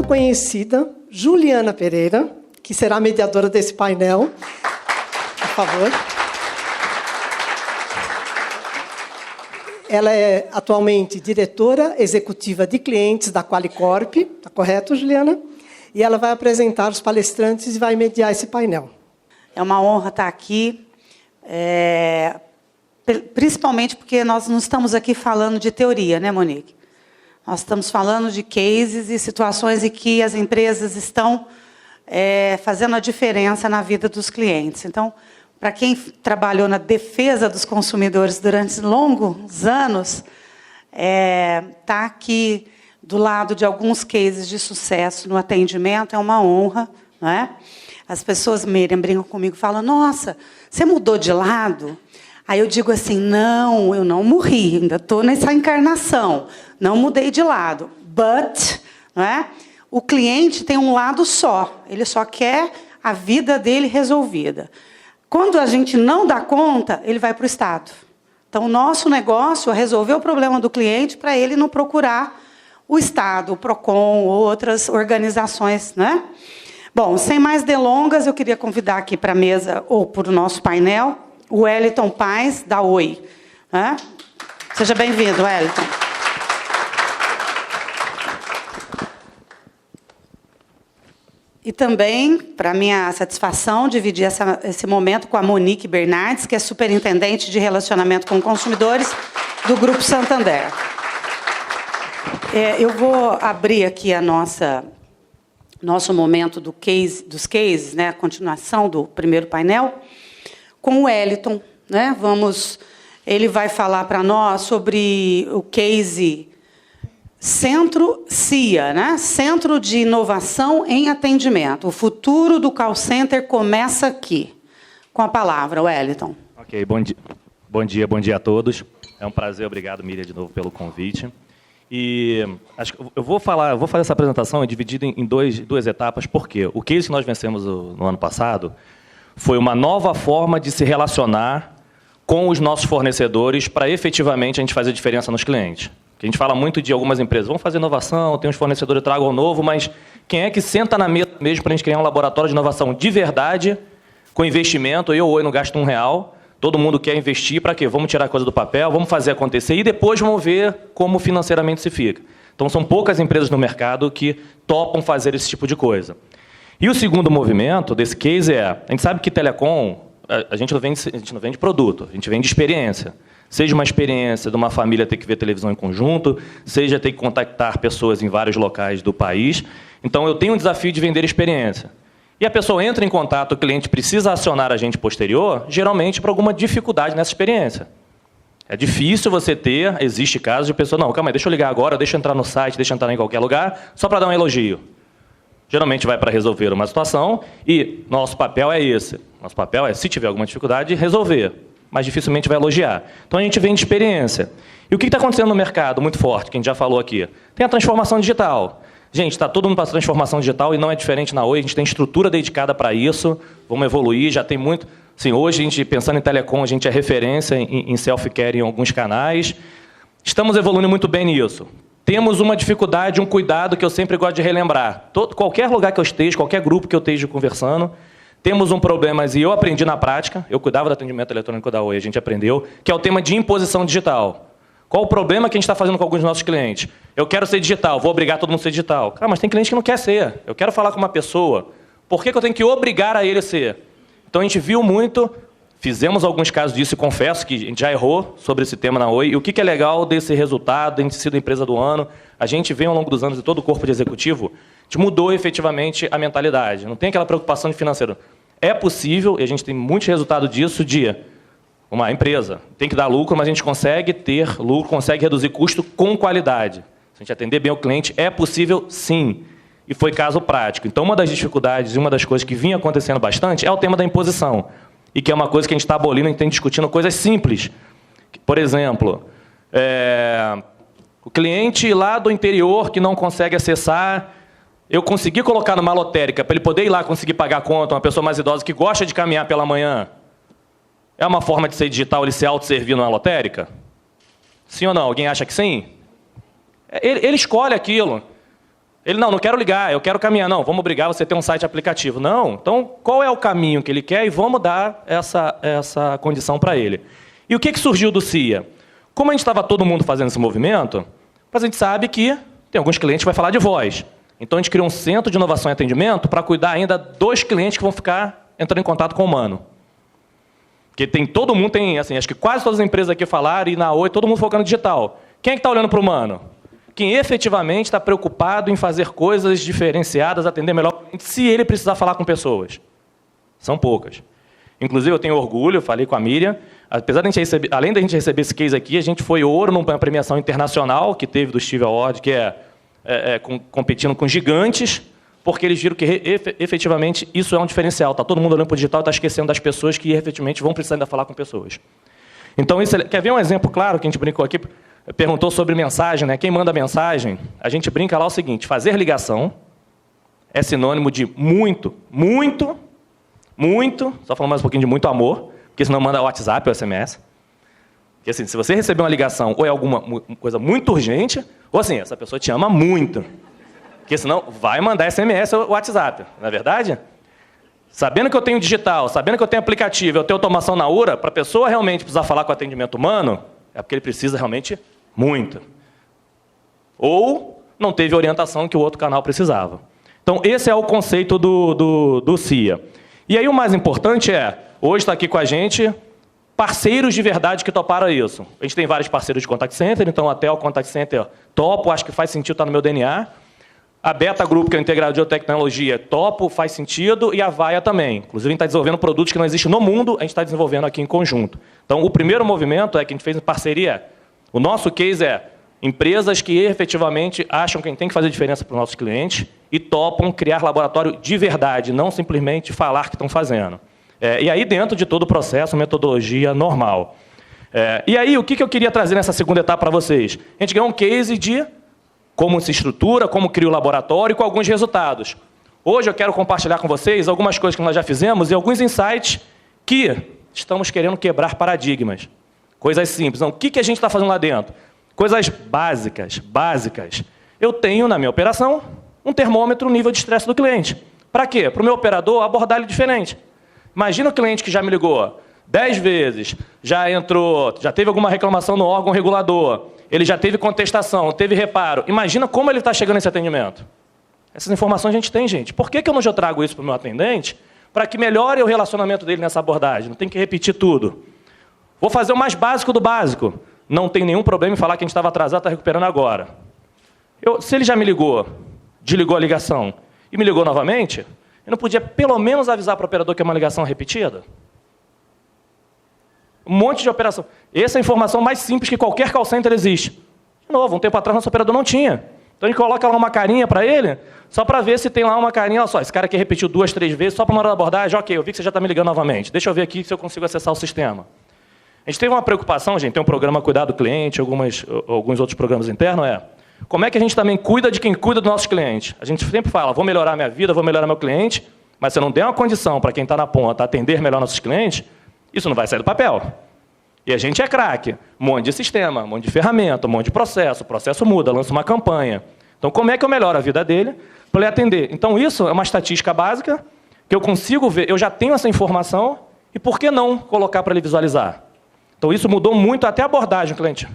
conhecida, Juliana Pereira, que será a mediadora desse painel. Por favor. Ela é atualmente diretora executiva de clientes da Qualicorp. Está correto, Juliana? E ela vai apresentar os palestrantes e vai mediar esse painel. É uma honra estar aqui, principalmente porque nós não estamos aqui falando de teoria, né, Monique? Nós estamos falando de cases e situações em que as empresas estão fazendo a diferença na vida dos clientes. Então, para quem trabalhou na defesa dos consumidores durante longos anos, estar aqui do lado de alguns cases de sucesso no atendimento é uma honra, não é? As pessoas, Miriam, brincam comigo e falam, nossa, você mudou de lado? Aí eu digo assim, não, eu não morri, ainda estou nessa encarnação, não mudei de lado. But, não é? O cliente tem um lado só, ele só quer a vida dele resolvida. Quando a gente não dá conta, ele vai para o Estado. Então, o nosso negócio é resolver o problema do cliente para ele não procurar o Estado, o PROCON ou outras organizações, né? Bom, sem mais delongas, eu queria convidar aqui para a mesa, ou para o nosso painel, o Wellington Paes, da Oi. Né? Seja bem-vindo, Wellington. E também, para minha satisfação, dividir esse momento com a Monique Bernardes, que é superintendente de relacionamento com consumidores do Grupo Santander. Eu vou abrir aqui nosso momento dos cases, né, a continuação do primeiro painel, com o Wellington. Né? Ele vai falar para nós sobre o case Centro CIA, né? Centro de Inovação em Atendimento. O futuro do call center começa aqui. Com a palavra, Wellington. Ok, bom dia a todos. É um prazer, obrigado, Miriam, de novo pelo convite. E acho que eu vou fazer essa apresentação dividida em duas etapas, porque o case que nós vencemos no ano passado foi uma nova forma de se relacionar com os nossos fornecedores para efetivamente a gente fazer diferença nos clientes. A gente fala muito de algumas empresas, vão fazer inovação, tem uns fornecedores que tragam novo, mas quem é que senta na mesa mesmo para a gente criar um laboratório de inovação de verdade, com investimento, eu não gasto R$1, todo mundo quer investir para quê? Vamos tirar a coisa do papel, vamos fazer acontecer e depois vamos ver como financeiramente se fica. Então, são poucas empresas no mercado que topam fazer esse tipo de coisa. E o segundo movimento desse case a gente sabe que telecom, a gente não vende produto, a gente vende experiência. Seja uma experiência de uma família ter que ver televisão em conjunto, seja ter que contactar pessoas em vários locais do país. Então, eu tenho um desafio de vender experiência. E a pessoa entra em contato, o cliente precisa acionar a gente posterior, geralmente por alguma dificuldade nessa experiência. É difícil você existe casos de pessoa, não, calma aí, deixa eu ligar agora, deixa eu entrar no site, deixa eu entrar em qualquer lugar, só para dar um elogio. Geralmente vai para resolver uma situação e nosso papel é esse. Nosso papel é, se tiver alguma dificuldade, resolver. Mas dificilmente vai elogiar. Então, a gente vende experiência. E o que está acontecendo no mercado, muito forte, que a gente já falou aqui? Tem a transformação digital. Gente, está todo mundo para a transformação digital e não é diferente na Oi. A gente tem estrutura dedicada para isso. Vamos evoluir, já tem muito... Assim, hoje, a gente, pensando em telecom, a gente é referência em self-care em alguns canais. Estamos evoluindo muito bem nisso. Temos uma dificuldade, um cuidado que eu sempre gosto de relembrar. Qualquer lugar que eu esteja, qualquer grupo que eu esteja conversando, temos um problema, e eu aprendi na prática, eu cuidava do atendimento eletrônico da Oi, a gente aprendeu, que é o tema de imposição digital. Qual o problema que a gente está fazendo com alguns dos nossos clientes? Eu quero ser digital, vou obrigar todo mundo a ser digital. Cara, mas tem cliente que não quer ser. Eu quero falar com uma pessoa. Por que eu tenho que obrigar a ele a ser? Então, a gente viu muito, fizemos alguns casos disso, e confesso que a gente já errou sobre esse tema na Oi. E o que é legal desse resultado, de a gente ter sido a empresa do ano, a gente vem ao longo dos anos, e todo o corpo de executivo, a gente mudou efetivamente a mentalidade. Não tem aquela preocupação de financeiro. É possível, e a gente tem muito resultado disso, de uma empresa tem que dar lucro, mas a gente consegue ter lucro, consegue reduzir custo com qualidade. Se a gente atender bem o cliente, é possível sim. E foi caso prático. Então, uma das dificuldades e uma das coisas que vinha acontecendo bastante é o tema da imposição. E que é uma coisa que a gente está abolindo, a gente tem discutindo coisas simples. Por exemplo, o cliente lá do interior que não consegue acessar, eu consegui colocar numa lotérica para ele poder ir lá conseguir pagar a conta, uma pessoa mais idosa que gosta de caminhar pela manhã. É uma forma de ser digital ele se autosservir numa lotérica? Sim ou não? Alguém acha que sim? Ele escolhe aquilo. Ele, não quero ligar, eu quero caminhar. Não, vamos obrigar você a ter um site aplicativo. Não, então qual é o caminho que ele quer e vamos dar essa condição para ele. E o que surgiu do CIA? Como a gente estava todo mundo fazendo esse movimento, a gente sabe que tem alguns clientes que vai falar de voz. Então a gente criou um centro de inovação e atendimento para cuidar ainda dos clientes que vão ficar entrando em contato com o humano. Porque todo mundo tem, assim, acho que quase todas as empresas aqui falaram, e na Oi, todo mundo focando no digital. Quem é que está olhando para o humano? Quem efetivamente está preocupado em fazer coisas diferenciadas, atender melhor o cliente, se ele precisar falar com pessoas. São poucas. Inclusive, eu tenho orgulho, falei com a Miriam, apesar de a gente receber, além da gente receber esse case aqui, a gente foi ouro numa premiação internacional que teve do Steve Award, que competindo com gigantes, porque eles viram que efetivamente isso é um diferencial. Está todo mundo olhando para o digital e está esquecendo das pessoas que efetivamente vão precisar ainda falar com pessoas. Então, quer ver um exemplo claro que a gente brincou aqui? Perguntou sobre mensagem, né? Quem manda mensagem, a gente brinca lá o seguinte: fazer ligação é sinônimo de muito, muito, muito, só falando mais um pouquinho de muito amor, porque senão manda WhatsApp ou SMS. Porque assim, se você receber uma ligação ou é alguma coisa muito urgente, ou assim, essa pessoa te ama muito. Porque senão vai mandar SMS ou WhatsApp, não é verdade? Sabendo que eu tenho digital, sabendo que eu tenho aplicativo, eu tenho automação na URA, para a pessoa realmente precisar falar com atendimento humano, é porque ele precisa realmente muito. Ou não teve a orientação que o outro canal precisava. Então, esse é o conceito do CIA. E aí o mais importante hoje está aqui com a gente parceiros de verdade que toparam isso. A gente tem vários parceiros de contact center, então até o contact center topo, acho que faz sentido, está no meu DNA. A Beta Group, que é o integrador de tecnologia, topo, faz sentido, e a Vaia também. Inclusive, a gente está desenvolvendo produtos que não existem no mundo, a gente está desenvolvendo aqui em conjunto. Então, o primeiro movimento que a gente fez em parceria. O nosso case empresas que efetivamente acham que a gente tem que fazer diferença para os nossos clientes e topam criar laboratório de verdade, não simplesmente falar que estão fazendo. E aí, dentro de todo o processo, metodologia normal. E aí, o que eu queria trazer nessa segunda etapa para vocês? A gente ganhou um case de como se estrutura, como cria o laboratório, com alguns resultados. Hoje eu quero compartilhar com vocês algumas coisas que nós já fizemos e alguns insights que estamos querendo quebrar paradigmas. Coisas simples. Então, o que a gente está fazendo lá dentro? Coisas básicas. Eu tenho, na minha operação, um termômetro nível de estresse do cliente. Para quê? Para o meu operador abordar ele diferente. Imagina o cliente que já me ligou 10 vezes, já teve alguma reclamação no órgão regulador, ele já teve contestação, teve reparo. Imagina como ele está chegando nesse atendimento. Essas informações a gente tem, gente. Por que eu não já trago isso para o meu atendente? Para que melhore o relacionamento dele nessa abordagem. Não tem que repetir tudo. Vou fazer o mais básico do básico. Não tem nenhum problema em falar que a gente estava atrasado, está recuperando agora. Se ele já me ligou, desligou a ligação e me ligou novamente, eu não podia pelo menos avisar para o operador que é uma ligação repetida? Um monte de operação. Essa é a informação mais simples que qualquer call center existe. De novo, um tempo atrás, nosso operador não tinha. Então, a gente coloca lá uma carinha para ele, só para ver se tem lá uma carinha. Olha só, esse cara aqui repetiu 2, 3 vezes, só para uma hora da abordagem. Ok, eu vi que você já está me ligando novamente. Deixa eu ver aqui se eu consigo acessar o sistema. A gente teve uma preocupação, gente, tem um programa Cuidar do Cliente, alguns outros programas internos, como é que a gente também cuida de quem cuida dos nossos clientes? A gente sempre fala, vou melhorar minha vida, vou melhorar meu cliente, mas se eu não der uma condição para quem está na ponta atender melhor nossos clientes, isso não vai sair do papel. E a gente é craque. Um monte de sistema, um monte de ferramenta, um monte de processo. O processo muda, lança uma campanha. Então, como é que eu melhoro a vida dele para ele atender? Então, isso é uma estatística básica que eu consigo ver, eu já tenho essa informação, e por que não colocar para ele visualizar? Então, isso mudou muito até a abordagem, cliente.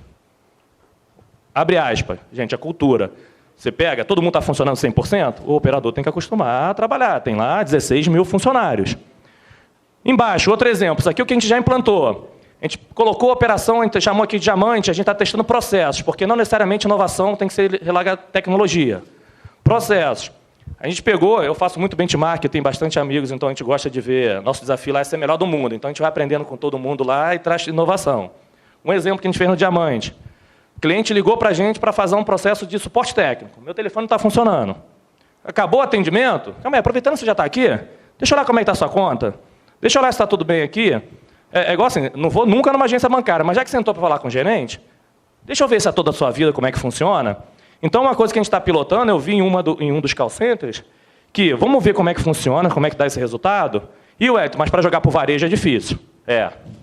Abre aspas. Gente, a cultura. Você pega, todo mundo está funcionando 100%, o operador tem que acostumar a trabalhar. Tem lá 16 mil funcionários. Embaixo, outro exemplo. Isso aqui é o que a gente já implantou. A gente colocou a operação, a gente chamou aqui de diamante, a gente está testando processos, porque não necessariamente inovação tem que ser relaga tecnologia. Processos. A gente pegou, eu faço muito benchmark, eu tenho bastante amigos, então a gente gosta de ver, nosso desafio lá é ser melhor do mundo, então a gente vai aprendendo com todo mundo lá e traz inovação. Um exemplo que a gente fez no diamante. O cliente ligou para a gente para fazer um processo de suporte técnico. Meu telefone não está funcionando. Acabou o atendimento? Calma aí, aproveitando que você já está aqui, deixa eu olhar como é que está a sua conta. Deixa eu olhar se está tudo bem aqui. É igual assim, não vou nunca numa agência bancária, mas já que sentou para falar com o gerente, deixa eu ver se é toda a sua vida, como é que funciona. Então, uma coisa que a gente está pilotando, eu vi em um dos call centers, que vamos ver como é que funciona, como é que dá esse resultado. E, mas para jogar para o varejo é difícil.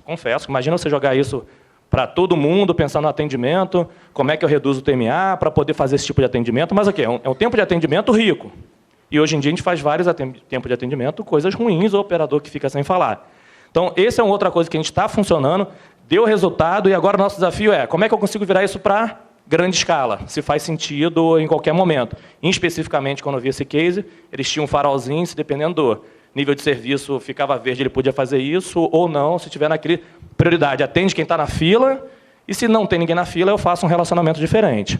Confesso, imagina você jogar isso para todo mundo, pensar no atendimento, como é que eu reduzo o TMA para poder fazer esse tipo de atendimento, mas aqui, é um tempo de atendimento rico. E hoje em dia a gente faz vários tempos de atendimento, coisas ruins, o operador que fica sem falar. Então, essa é uma outra coisa que a gente está funcionando, deu resultado, e agora o nosso desafio é como é que eu consigo virar isso para grande escala, se faz sentido em qualquer momento. Especificamente, quando eu vi esse case, eles tinham um farolzinho, se dependendo do nível de serviço ficava verde, ele podia fazer isso, ou não, se tiver naquele prioridade, atende quem está na fila, e se não tem ninguém na fila, eu faço um relacionamento diferente.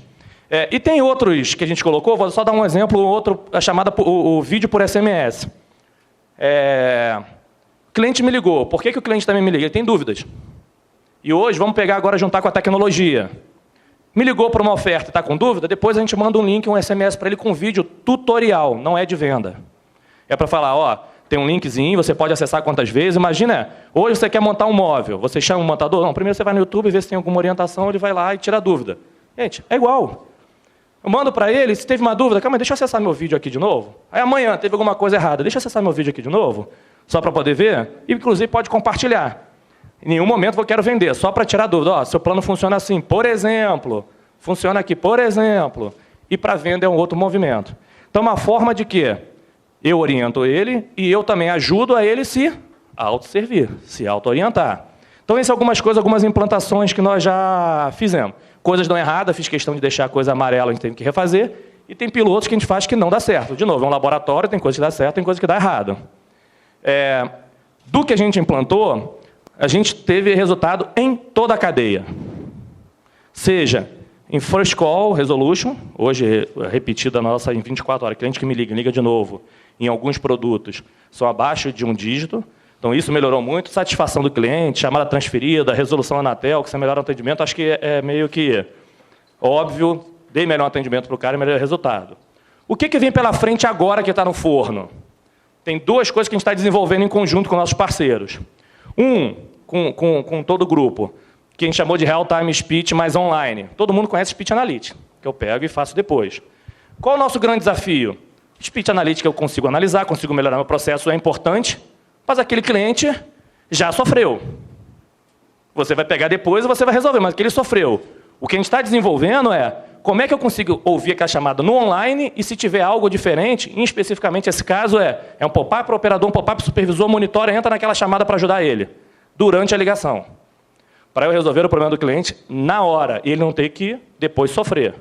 E tem outros que a gente colocou, vou só dar um exemplo, outro, a chamada, o vídeo por SMS. O cliente me ligou, por que o cliente também me liga? Ele tem dúvidas. E hoje, vamos pegar agora, juntar com a tecnologia. Me ligou para uma oferta e está com dúvida, depois a gente manda um link, um SMS para ele com um vídeo tutorial, não é de venda. É para falar, ó, tem um linkzinho, você pode acessar quantas vezes. Imagina, hoje você quer montar um móvel, você chama um montador? Não, primeiro você vai no YouTube, vê se tem alguma orientação, ele vai lá e tira a dúvida. Gente, é igual. Eu mando para ele, se teve uma dúvida, calma, deixa eu acessar meu vídeo aqui de novo. Aí amanhã teve alguma coisa errada, deixa eu acessar meu vídeo aqui de novo, só para poder ver, e inclusive pode compartilhar. Em nenhum momento eu quero vender, só para tirar dúvida. Ó, seu plano funciona assim, por exemplo, funciona aqui, por exemplo, e para venda é um outro movimento. Então, uma forma de que eu oriento ele e eu também ajudo a ele se autosservir, se auto-orientar. Então, essas são algumas coisas, algumas implantações que nós já fizemos. Coisas dão errada, fiz questão de deixar a coisa amarela, a gente tem que refazer, e tem pilotos que a gente faz que não dá certo. De novo, é um laboratório, tem coisa que dá certo, tem coisa que dá errado. Do que a gente implantou, a gente teve resultado em toda a cadeia. Seja em First Call Resolution, hoje repetida a nossa em 24 horas, cliente que me liga de novo, em alguns produtos, são abaixo de 1 dígito. Então, isso melhorou muito. Satisfação do cliente, chamada transferida, resolução Anatel, que você melhora o atendimento, acho que é meio que óbvio, dei melhor atendimento para o cara e melhor resultado. O que vem pela frente agora que está no forno? Tem duas coisas que a gente está desenvolvendo em conjunto com nossos parceiros. Com todo o grupo, que a gente chamou de Real-Time Speech, mas online. Todo mundo conhece Speech Analytics, que eu pego e faço depois. Qual é o nosso grande desafio? Speech Analytics eu consigo analisar, consigo melhorar meu processo, é importante, mas aquele cliente já sofreu. Você vai pegar depois e você vai resolver, mas aquele sofreu. O que a gente está desenvolvendo é como é que eu consigo ouvir aquela chamada no online e se tiver algo diferente, e especificamente esse caso é um pop-up para o operador, um pop-up para o supervisor, monitora, entra naquela chamada para ajudar ele, durante a ligação. Para eu resolver o problema do cliente na hora, e ele não ter que depois sofrer.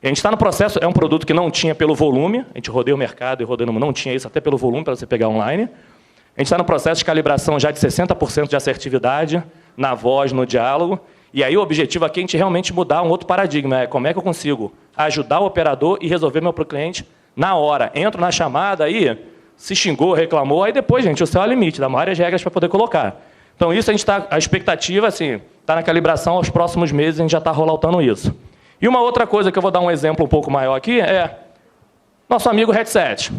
A gente está no processo, é um produto que não tinha pelo volume, a gente rodeia o mercado e rodeando, não tinha isso até pelo volume para você pegar online. A gente está no processo de calibração já de 60% de assertividade na voz, no diálogo, e aí o objetivo aqui é a gente realmente mudar um outro paradigma, é como é que eu consigo ajudar o operador e resolver meu cliente na hora. Entro na chamada, aí se xingou, reclamou, aí depois, gente, o céu é o limite, dá várias regras para poder colocar. Então, isso a gente está, a expectativa, assim, está na calibração, aos próximos meses a gente já está rolando isso. E uma outra coisa que eu vou dar um exemplo um pouco maior aqui é nosso amigo headset.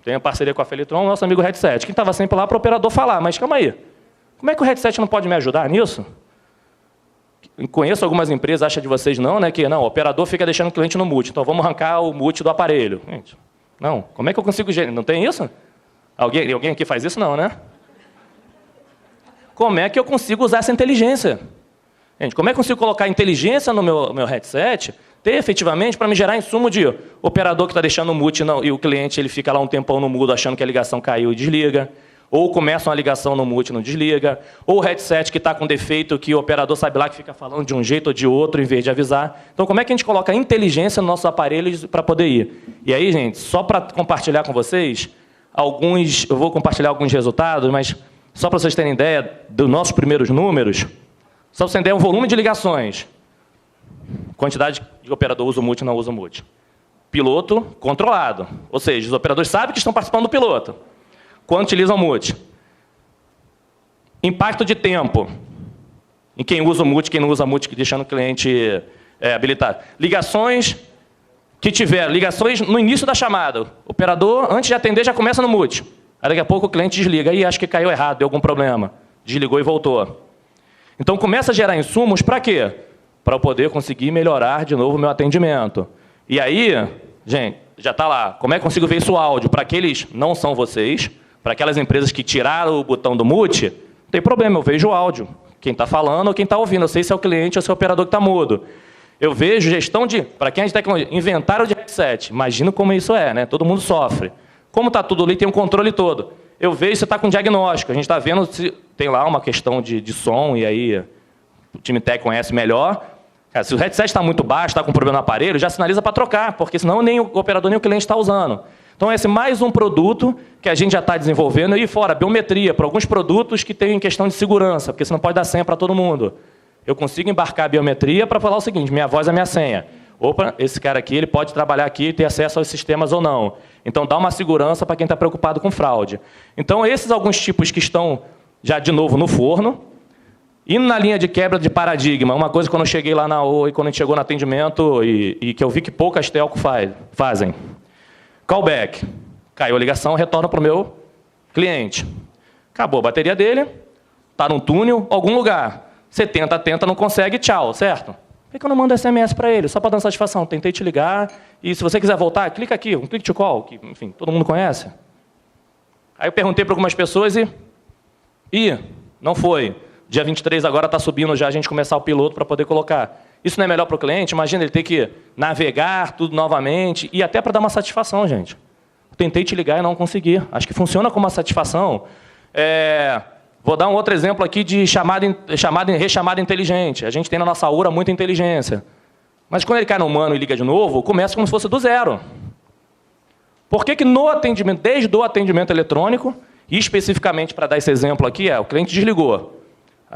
Tem a parceria com a Felitron, nosso amigo headset, que estava sempre lá para o operador falar, mas calma aí, como é que o headset não pode me ajudar nisso? Conheço algumas empresas, acha de vocês não, né? Que não, o operador fica deixando o cliente no mute, então vamos arrancar o mute do aparelho. Gente, não, como é que eu consigo... Não tem isso? Alguém aqui faz isso? Não, né? Como é que eu consigo usar essa inteligência? Gente, como é que eu consigo colocar inteligência no meu headset, ter efetivamente para me gerar insumo de operador que está deixando o mute e o cliente ele fica lá um tempão no mudo achando que a ligação caiu e desliga, ou começa uma ligação no mute e não desliga, ou o headset que está com defeito que o operador sabe lá que fica falando de um jeito ou de outro em vez de avisar. Então, como é que a gente coloca inteligência nos nossos aparelhos para poder ir? E aí, gente, só para compartilhar com vocês, eu vou compartilhar alguns resultados, mas só para vocês terem ideia dos nossos primeiros números, só para vocês terem o volume de ligações, quantidade de operador usa o mute e não usa o mute. Piloto controlado, ou seja, os operadores sabem que estão participando do piloto. Quando utilizam o mute. Impacto de tempo, em quem usa o mute, quem não usa o mute, deixando o cliente habilitado. Ligações que tiver, ligações no início da chamada. O operador, antes de atender, já começa no mute. Aí daqui a pouco o cliente desliga. Aí acho que caiu errado, deu algum problema. Desligou e voltou. Então começa a gerar insumos para quê? Para eu poder conseguir melhorar de novo o meu atendimento. E aí, gente, já está lá. Como é que eu consigo ver isso áudio? Para aqueles não são vocês, para aquelas empresas que tiraram o botão do mute, tem problema, eu vejo o áudio. Quem está falando ou quem está ouvindo. Eu sei se é o cliente ou se é o operador que está mudo. Eu vejo gestão de, para quem é de tecnologia, inventário de headset. Imagina como isso é, né? Todo mundo sofre. Como está tudo ali, tem um controle todo. Eu vejo se está com diagnóstico. A gente está vendo se tem lá uma questão de som, e aí o time técnico conhece melhor. Cara, se o headset está muito baixo, está com problema no aparelho, já sinaliza para trocar, porque senão nem o operador nem o cliente está usando. Então, esse é mais um produto que a gente já está desenvolvendo. E fora, biometria, para alguns produtos que têm questão de segurança, porque você não pode dar senha para todo mundo. Eu consigo embarcar a biometria para falar o seguinte, minha voz é minha senha. Opa, esse cara aqui ele pode trabalhar aqui e ter acesso aos sistemas ou não. Então, dá uma segurança para quem está preocupado com fraude. Então, esses alguns tipos que estão, já de novo, no forno. Indo na linha de quebra de paradigma, uma coisa quando eu cheguei lá na Oi, quando a gente chegou no atendimento, e que eu vi que poucas telcos fazem. Callback. Caiu a ligação, retorna para o meu cliente. Acabou a bateria dele, está num túnel, algum lugar. Você tenta, não consegue, tchau, certo? Por que eu não mando SMS para ele? Só para dar satisfação. Tentei te ligar, e se você quiser voltar, clica aqui, um click to call, que, enfim, todo mundo conhece. Aí eu perguntei para algumas pessoas e não foi. Dia 23 agora está subindo já a gente começar o piloto para poder colocar. Isso não é melhor para o cliente? Imagina ele ter que navegar tudo novamente, e até para dar uma satisfação, gente. Tentei te ligar e não consegui. Acho que funciona como uma satisfação. Vou dar um outro exemplo aqui de rechamada inteligente. A gente tem na nossa URA muita inteligência. Mas quando ele cai no humano e liga de novo, começa como se fosse do zero. Por que no atendimento, desde o atendimento eletrônico, e especificamente para dar esse exemplo aqui, o cliente desligou.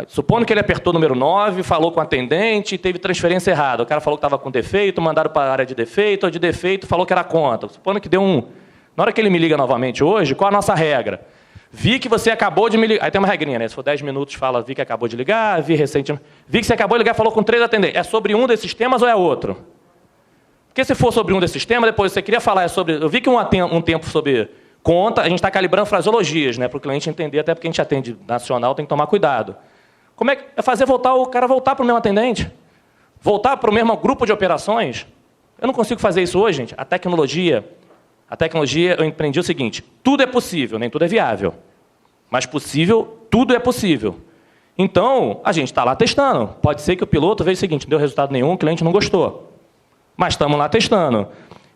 Supondo que ele apertou o número 9, falou com o atendente e teve transferência errada. O cara falou que estava com defeito, mandaram para a área de defeito, ou de defeito falou que era conta. Supondo que deu um... Na hora que ele me liga novamente hoje, qual a nossa regra? Vi que você acabou de me ligar. Aí tem uma regrinha, né? Se for 10 minutos, fala, vi que acabou de ligar, vi recentemente. Vi que você acabou de ligar e falou com 3 atendentes. É sobre um desses temas ou é outro? Porque se for sobre um desses temas, depois você queria falar sobre... Eu vi que um tempo sobre conta, a gente está calibrando fraseologias, né? Para o cliente entender, até porque a gente atende nacional, tem que tomar cuidado. Como é fazer o cara voltar para o mesmo atendente? Voltar para o mesmo grupo de operações? Eu não consigo fazer isso hoje, gente. A tecnologia, eu aprendi o seguinte, tudo é possível, nem tudo é viável. Mas possível, tudo é possível. Então, a gente está lá testando. Pode ser que o piloto veja o seguinte, não deu resultado nenhum, o cliente não gostou. Mas estamos lá testando.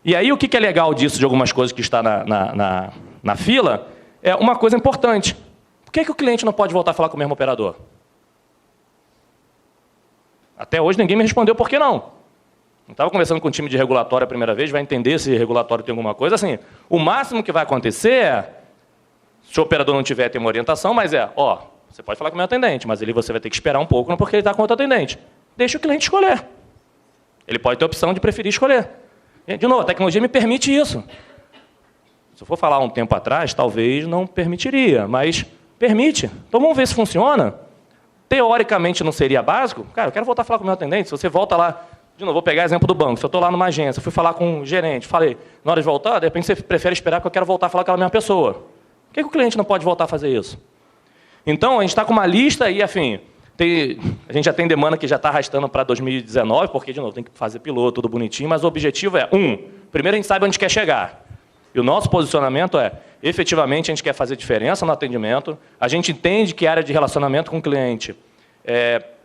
E aí, o que é legal disso, de algumas coisas que está na fila, é uma coisa importante. Por que o cliente não pode voltar a falar com o mesmo operador? Até hoje ninguém me respondeu por que não. Eu estava conversando com o time de regulatório a primeira vez, vai entender se regulatório tem alguma coisa. Assim, o máximo que vai acontecer é, se o operador não tiver, tem uma orientação, mas você pode falar com o meu atendente, mas ali você vai ter que esperar um pouco, não porque ele está com outro atendente. Deixa o cliente escolher. Ele pode ter a opção de preferir escolher. De novo, a tecnologia me permite isso. Se eu for falar um tempo atrás, talvez não permitiria, mas permite. Então vamos ver se funciona. Teoricamente não seria básico? Cara, eu quero voltar a falar com o meu atendente. Se você volta lá, de novo, vou pegar exemplo do banco. Se eu estou lá numa agência, fui falar com um gerente, falei, na hora de voltar, de repente você prefere esperar que eu quero voltar a falar com aquela mesma pessoa. Por que o cliente não pode voltar a fazer isso? Então, a gente está com uma lista e, afim, a gente já tem demanda que já está arrastando para 2019, porque, de novo, tem que fazer piloto, tudo bonitinho, mas o objetivo é, primeiro a gente sabe onde quer chegar. E o nosso posicionamento é, efetivamente, a gente quer fazer diferença no atendimento, a gente entende que a área de relacionamento com o cliente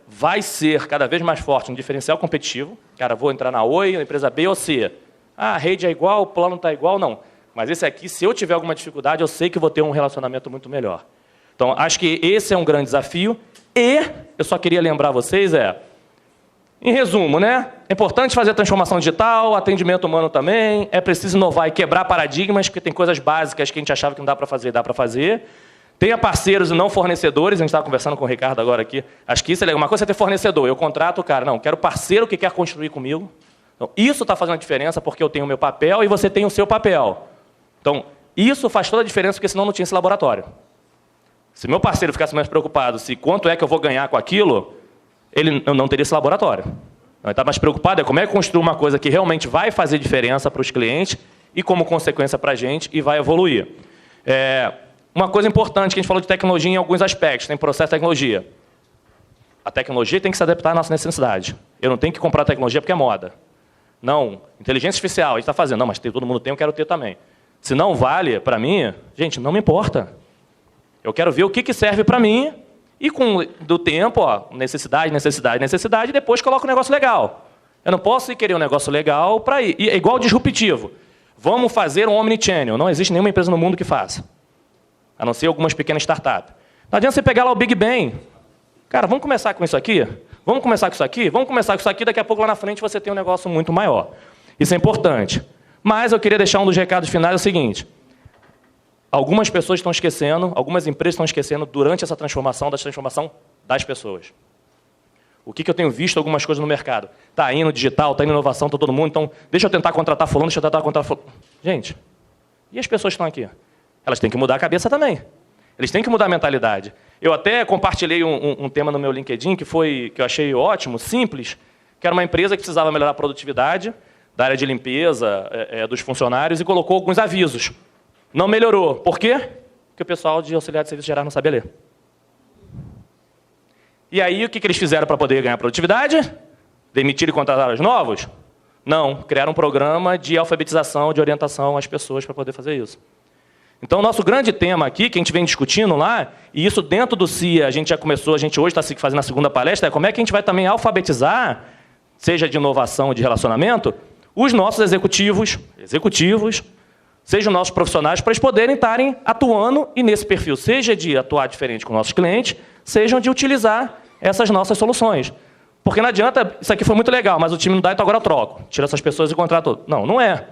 vai ser cada vez mais forte um diferencial competitivo. Cara, vou entrar na Oi, na empresa B ou C. A rede é igual, o plano está igual, não. Mas esse aqui, se eu tiver alguma dificuldade, eu sei que vou ter um relacionamento muito melhor. Então, acho que esse é um grande desafio. E eu só queria lembrar vocês, em resumo, né? É importante fazer a transformação digital, atendimento humano também, é preciso inovar e quebrar paradigmas, porque tem coisas básicas que a gente achava que não dá para fazer, Tenha parceiros e não fornecedores, a gente estava conversando com o Ricardo agora aqui, acho que isso é legal. Uma coisa é ter fornecedor, eu contrato o cara, não, quero parceiro que quer construir comigo. Então, isso está fazendo a diferença porque eu tenho o meu papel e você tem o seu papel. Então, isso faz toda a diferença, porque senão não tinha esse laboratório. Se meu parceiro ficasse mais preocupado se quanto é que eu vou ganhar com aquilo, ele não teria esse laboratório. Ele está mais preocupado como é que construir uma coisa que realmente vai fazer diferença para os clientes e, como consequência, para a gente, e vai evoluir. Uma coisa importante, que a gente falou de tecnologia em alguns aspectos, tem processo de tecnologia. A tecnologia tem que se adaptar à nossa necessidade. Eu não tenho que comprar tecnologia porque é moda. Não, inteligência artificial, a gente está fazendo. Não, mas todo mundo tem, eu quero ter também. Se não vale para mim, gente, não me importa. Eu quero ver o que serve para mim E com do tempo, necessidade, e depois coloca um negócio legal. Eu não posso querer um negócio legal para ir. E é igual disruptivo. Vamos fazer um omnichannel. Não existe nenhuma empresa no mundo que faça. A não ser algumas pequenas startups. Não adianta você pegar lá o Big Bang. Cara, vamos começar com isso aqui? Vamos começar com isso aqui? Vamos começar com isso aqui, daqui a pouco lá na frente você tem um negócio muito maior. Isso é importante. Mas eu queria deixar um dos recados finais, é o seguinte. Algumas pessoas estão esquecendo, algumas empresas estão esquecendo durante essa transformação das pessoas. O que eu tenho visto algumas coisas no mercado? Está indo digital, está indo inovação, está todo mundo, então deixa eu tentar contratar fulano, deixa eu tentar contratar fulano. Gente, e as pessoas que estão aqui? Elas têm que mudar a cabeça também. Eles têm que mudar a mentalidade. Eu até compartilhei um tema no meu LinkedIn que eu achei ótimo, simples, que era uma empresa que precisava melhorar a produtividade da área de limpeza dos funcionários e colocou alguns avisos. Não melhorou. Por quê? Porque o pessoal de auxiliar de serviço geral não sabia ler. E aí, o que eles fizeram para poder ganhar produtividade? Demitir e contratar os novos? Não. Criaram um programa de alfabetização, de orientação às pessoas para poder fazer isso. Então, o nosso grande tema aqui, que a gente vem discutindo lá, e isso dentro do CIA, a gente já começou, a gente hoje está fazendo a segunda palestra, é como é que a gente vai também alfabetizar, seja de inovação, de relacionamento, os nossos executivos, sejam nossos profissionais, para eles poderem estarem atuando e nesse perfil, seja de atuar diferente com nossos clientes, sejam de utilizar essas nossas soluções. Porque não adianta, isso aqui foi muito legal, mas o time não dá, então agora eu troco. Tira essas pessoas e contrato outro. Não, não é.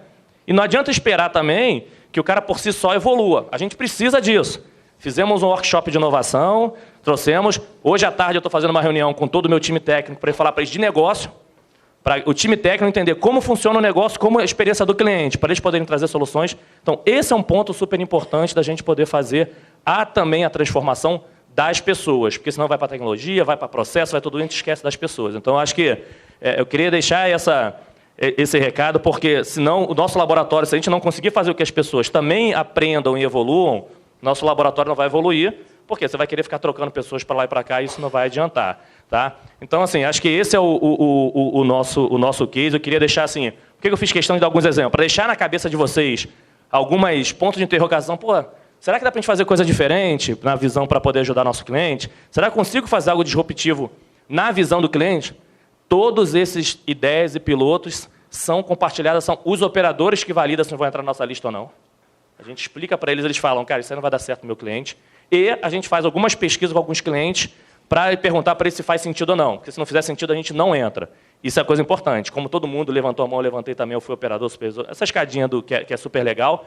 E não adianta esperar também que o cara por si só evolua. A gente precisa disso. Fizemos um workshop de inovação, trouxemos. Hoje à tarde eu estou fazendo uma reunião com todo o meu time técnico para falar para eles de negócio, para o time técnico entender como funciona o negócio, como é a experiência do cliente, para eles poderem trazer soluções. Então, esse é um ponto super importante da gente poder fazer também a transformação das pessoas, porque senão vai para a tecnologia, vai para processo, vai tudo, a gente esquece das pessoas. Então, acho que eu queria deixar esse recado, porque senão o nosso laboratório, se a gente não conseguir fazer o que as pessoas também aprendam e evoluam, nosso laboratório não vai evoluir, porque você vai querer ficar trocando pessoas para lá e para cá e isso não vai adiantar. Tá? Então, assim, acho que esse é o nosso case. Eu queria deixar assim, por que eu fiz questão de dar alguns exemplos? Para deixar na cabeça de vocês alguns pontos de interrogação. Pô, será que dá para a gente fazer coisa diferente na visão para poder ajudar nosso cliente? Será que eu consigo fazer algo disruptivo na visão do cliente? Todos esses ideias e pilotos são compartilhadas, são os operadores que validam se vão entrar na nossa lista ou não. A gente explica para eles, eles falam, cara, isso aí não vai dar certo no meu cliente. E a gente faz algumas pesquisas com alguns clientes para perguntar para eles se faz sentido ou não. Porque se não fizer sentido, a gente não entra. Isso é coisa importante. Como todo mundo levantou a mão, eu levantei também, eu fui operador, supervisor. Essa escadinha que é super legal,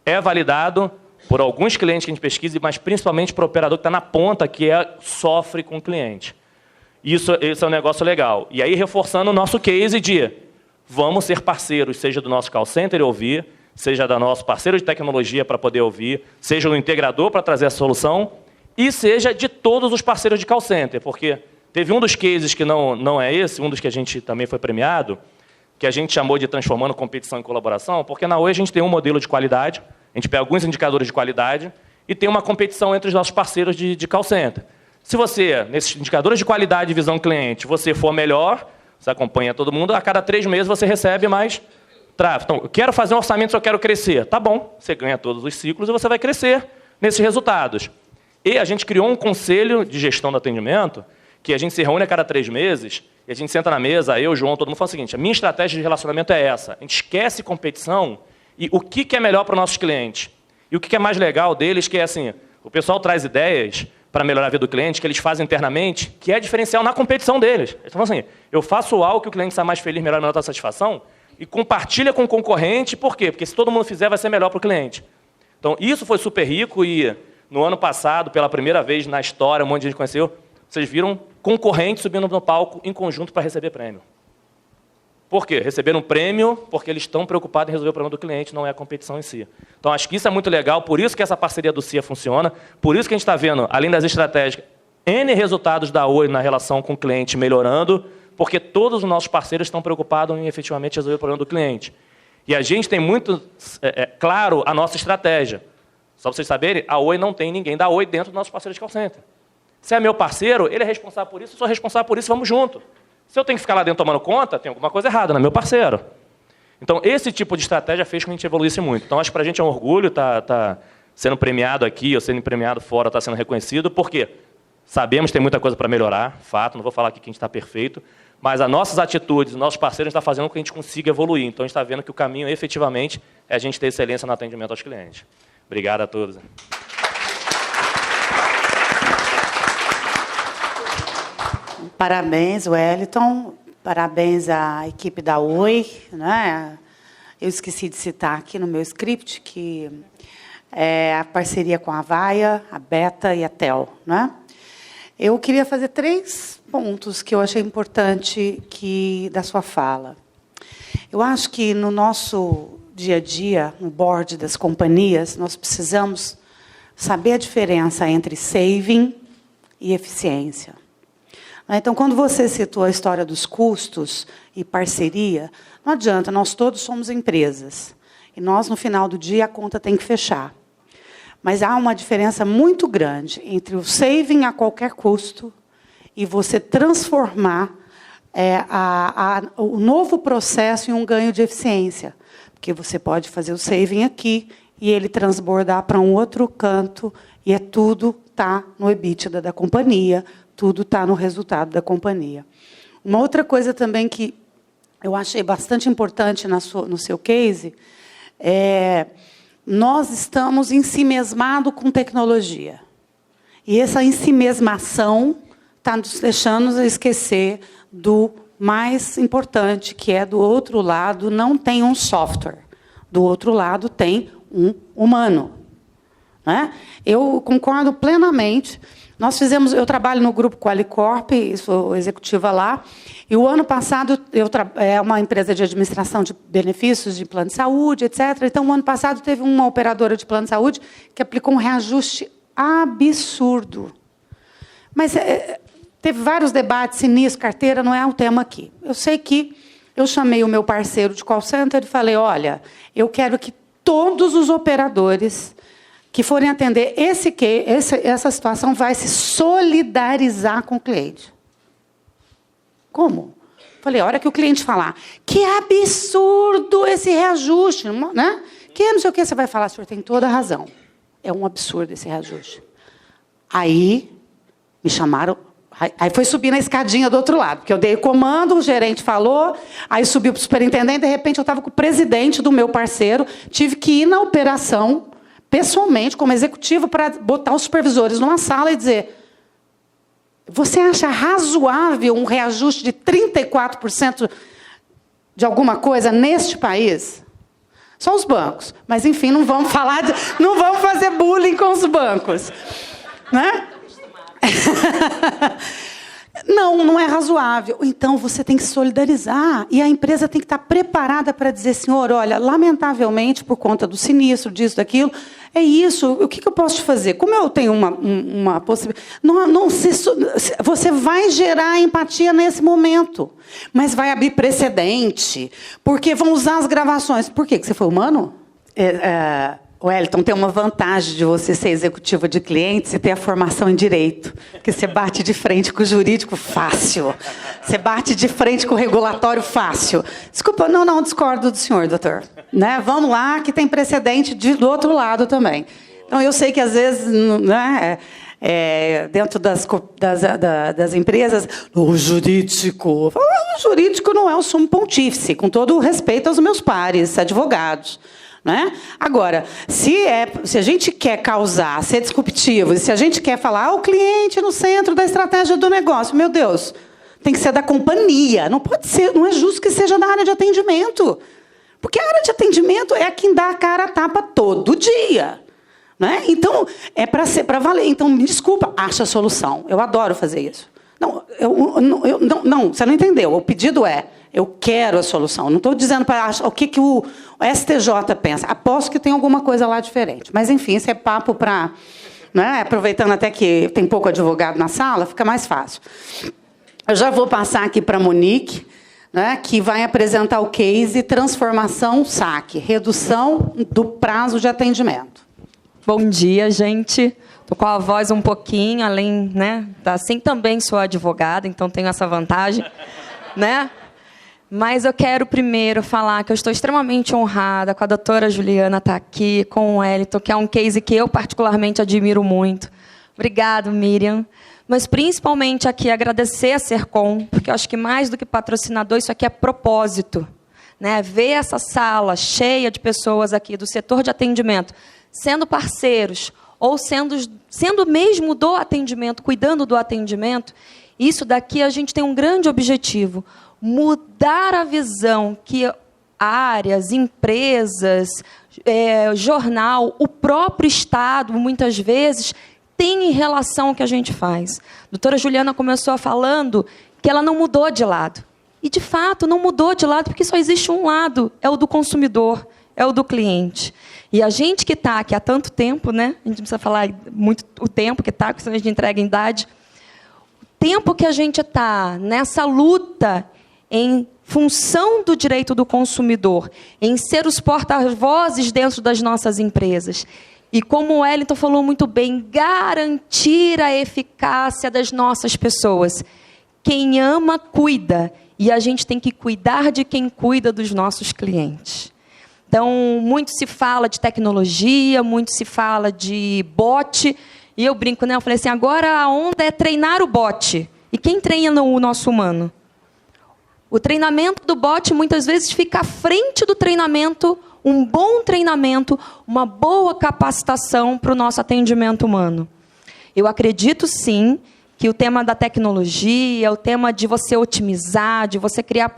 é validado por alguns clientes que a gente pesquisa, mas principalmente para o operador que está na ponta, que sofre com o cliente. Esse é um negócio legal. E aí, reforçando o nosso case de vamos ser parceiros, seja do nosso call center ouvir, seja do nosso parceiro de tecnologia para poder ouvir, seja do integrador para trazer a solução, e seja de todos os parceiros de call center, porque teve um dos cases que não é esse, um dos que a gente também foi premiado, que a gente chamou de transformando competição em colaboração, porque na Oi a gente tem um modelo de qualidade, a gente pega alguns indicadores de qualidade e tem uma competição entre os nossos parceiros de call center. Se você, nesses indicadores de qualidade e visão cliente, você for melhor, você acompanha todo mundo, a cada 3 meses você recebe mais tráfego. Então, eu quero fazer um orçamento, eu quero crescer. Tá bom, você ganha todos os ciclos e você vai crescer nesses resultados. E a gente criou um conselho de gestão do atendimento, que a gente se reúne a cada 3 meses, e a gente senta na mesa, eu, João, todo mundo fala o seguinte, a minha estratégia de relacionamento é essa, a gente esquece competição e o que é melhor para os nossos clientes. E o que é mais legal deles, que é assim, o pessoal traz ideias para melhorar a vida do cliente, que eles fazem internamente, que é diferencial na competição deles. Eles falam assim, eu faço algo que o cliente está mais feliz, melhor a satisfação, e compartilha com o concorrente, por quê? Porque se todo mundo fizer, vai ser melhor para o cliente. Então, isso foi super rico e no ano passado, pela primeira vez na história, um monte de gente conheceu, vocês viram concorrentes subindo no palco em conjunto para receber prêmio. Por quê? Receberam um prêmio porque eles estão preocupados em resolver o problema do cliente, não é a competição em si. Então, acho que isso é muito legal, por isso que essa parceria do CIA funciona, por isso que a gente está vendo, além das estratégias, N resultados da Oi na relação com o cliente melhorando, porque todos os nossos parceiros estão preocupados em efetivamente resolver o problema do cliente. E a gente tem muito claro a nossa estratégia. Só para vocês saberem, a Oi não tem ninguém da Oi dentro do nosso parceiro de call center. Se é meu parceiro, ele é responsável por isso, eu sou responsável por isso, vamos junto. Se eu tenho que ficar lá dentro tomando conta, tem alguma coisa errada, não é meu parceiro. Então, esse tipo de estratégia fez com que a gente evoluísse muito. Então, acho que para a gente é um orgulho estar sendo premiado aqui, ou sendo premiado fora, estar sendo reconhecido, porque Sabemos que tem muita coisa para melhorar, fato, não vou falar aqui que a gente está perfeito, mas as nossas atitudes, os nossos parceiros estão fazendo com que a gente consiga evoluir. Então, a gente está vendo que o caminho, efetivamente, é a gente ter excelência no atendimento aos clientes. Obrigado a todos. Parabéns, Wellington. Parabéns à equipe da Oi, né? Eu esqueci de citar aqui no meu script que é a parceria com a Avaya, a Beta e a Tel, né? Eu queria fazer 3 pontos que eu achei importante da sua fala. Eu acho que no nosso dia a dia, no board das companhias, nós precisamos saber a diferença entre saving e eficiência. Então, quando você citou a história dos custos e parceria, não adianta, nós todos somos empresas. E nós, no final do dia, a conta tem que fechar. Mas há uma diferença muito grande entre o saving a qualquer custo e você transformar o novo processo em um ganho de eficiência. Porque você pode fazer o saving aqui e ele transbordar para um outro canto, e tudo está no EBITDA da companhia, tudo está no resultado da companhia. Uma outra coisa também que eu achei bastante importante no seu case nós estamos ensimesmados com tecnologia. E essa ensimesmação está nos deixando esquecer do mais importante, que é, do outro lado, não tem um software. Do outro lado, tem um humano. Né? Eu concordo plenamente. Eu trabalho no grupo Qualicorp, sou executiva lá, e o ano passado, é uma empresa de administração de benefícios de plano de saúde, etc. Então, o ano passado, teve uma operadora de plano de saúde que aplicou um reajuste absurdo. Mas teve vários debates, sinistro, carteira, não é o tema aqui. Eu sei que eu chamei o meu parceiro de call center e falei, olha, eu quero que todos os operadores que forem atender essa situação vai se solidarizar com o cliente. Como? Falei, a hora que o cliente falar, que absurdo esse reajuste, né? Que não sei o que, você vai falar, senhor tem toda a razão. É um absurdo esse reajuste. Aí, me chamaram, aí foi subir na escadinha do outro lado, porque eu dei o comando, o gerente falou, aí subiu para o superintendente, de repente eu estava com o presidente do meu parceiro, tive que ir na operação, pessoalmente, como executivo, para botar os supervisores numa sala e dizer, você acha razoável um reajuste de 34% de alguma coisa neste país? Só os bancos. Mas, enfim, não vamos fazer bullying com os bancos. Né? Não é razoável. Então, você tem que se solidarizar. E a empresa tem que estar preparada para dizer, senhor, olha, lamentavelmente, por conta do sinistro, disso, daquilo, é isso, o que eu posso te fazer? Como eu tenho uma possibilidade... Você vai gerar empatia nesse momento, mas vai abrir precedente, porque vão usar as gravações. Por quê? Que você foi humano? Wellington, tem uma vantagem de você ser executiva de clientes e ter a formação em direito. Porque você bate de frente com o jurídico, fácil. Você bate de frente com o regulatório, fácil. Desculpa, não discordo do senhor, doutor. Né? Vamos lá, que tem precedente do outro lado também. Então, eu sei que, às vezes, né, dentro das empresas, o jurídico não é o sumo pontífice, com todo o respeito aos meus pares, advogados. Né? Agora, se a gente quer causar, ser disruptivo, e se a gente quer falar o cliente no centro da estratégia do negócio, meu Deus, tem que ser da companhia. Não pode ser, não é justo que seja da área de atendimento. Porque a área de atendimento é quem dá a cara a tapa todo dia. Né? Então, é para ser para valer. Então, me desculpa, acha a solução. Eu adoro fazer isso. Não, você não entendeu. O pedido é, eu quero a solução. Não estou dizendo para o que o STJ pensa. Aposto que tem alguma coisa lá diferente. Mas, enfim, isso é papo para... Né? Aproveitando até que tem pouco advogado na sala, fica mais fácil. Eu já vou passar aqui para a Monique, né, que vai apresentar o case Transformação SAC, redução do prazo de atendimento. Bom dia, gente. Estou com a voz um pouquinho, além, né, assim também sou advogada, então tenho essa vantagem, né? Mas eu quero primeiro falar que eu estou extremamente honrada com a doutora Juliana estar aqui, com o Wellington, que é um case que eu particularmente admiro muito. Obrigado, Miriam. mas principalmente aqui agradecer a Sercom, porque eu acho que mais do que patrocinador, isso aqui é propósito. Né? Ver essa sala cheia de pessoas aqui do setor de atendimento, sendo parceiros, ou sendo mesmo do atendimento, cuidando do atendimento, isso daqui a gente tem um grande objetivo, mudar a visão que áreas, empresas, jornal, o próprio Estado, muitas vezes, tem em relação ao que a gente faz. A doutora Juliana começou falando que ela não mudou de lado. E, de fato, não mudou de lado, porque só existe um lado, é o do consumidor, é o do cliente. E a gente que está aqui há tanto tempo, né? A gente não precisa falar muito o tempo que está, porque senão a gente entrega em idade. O tempo que a gente está nessa luta em função do direito do consumidor, em ser os porta-vozes dentro das nossas empresas. E como o Wellington falou muito bem, garantir a eficácia das nossas pessoas. Quem ama, cuida. E a gente tem que cuidar de quem cuida dos nossos clientes. Então, muito se fala de tecnologia, muito se fala de bot. E eu brinco, né? Eu falei assim, agora a onda é treinar o bot. E quem treina o nosso humano? O treinamento do bot, muitas vezes, fica à frente do treinamento, um bom treinamento, uma boa capacitação para o nosso atendimento humano. Eu acredito, sim, que o tema da tecnologia, o tema de você otimizar, de você criar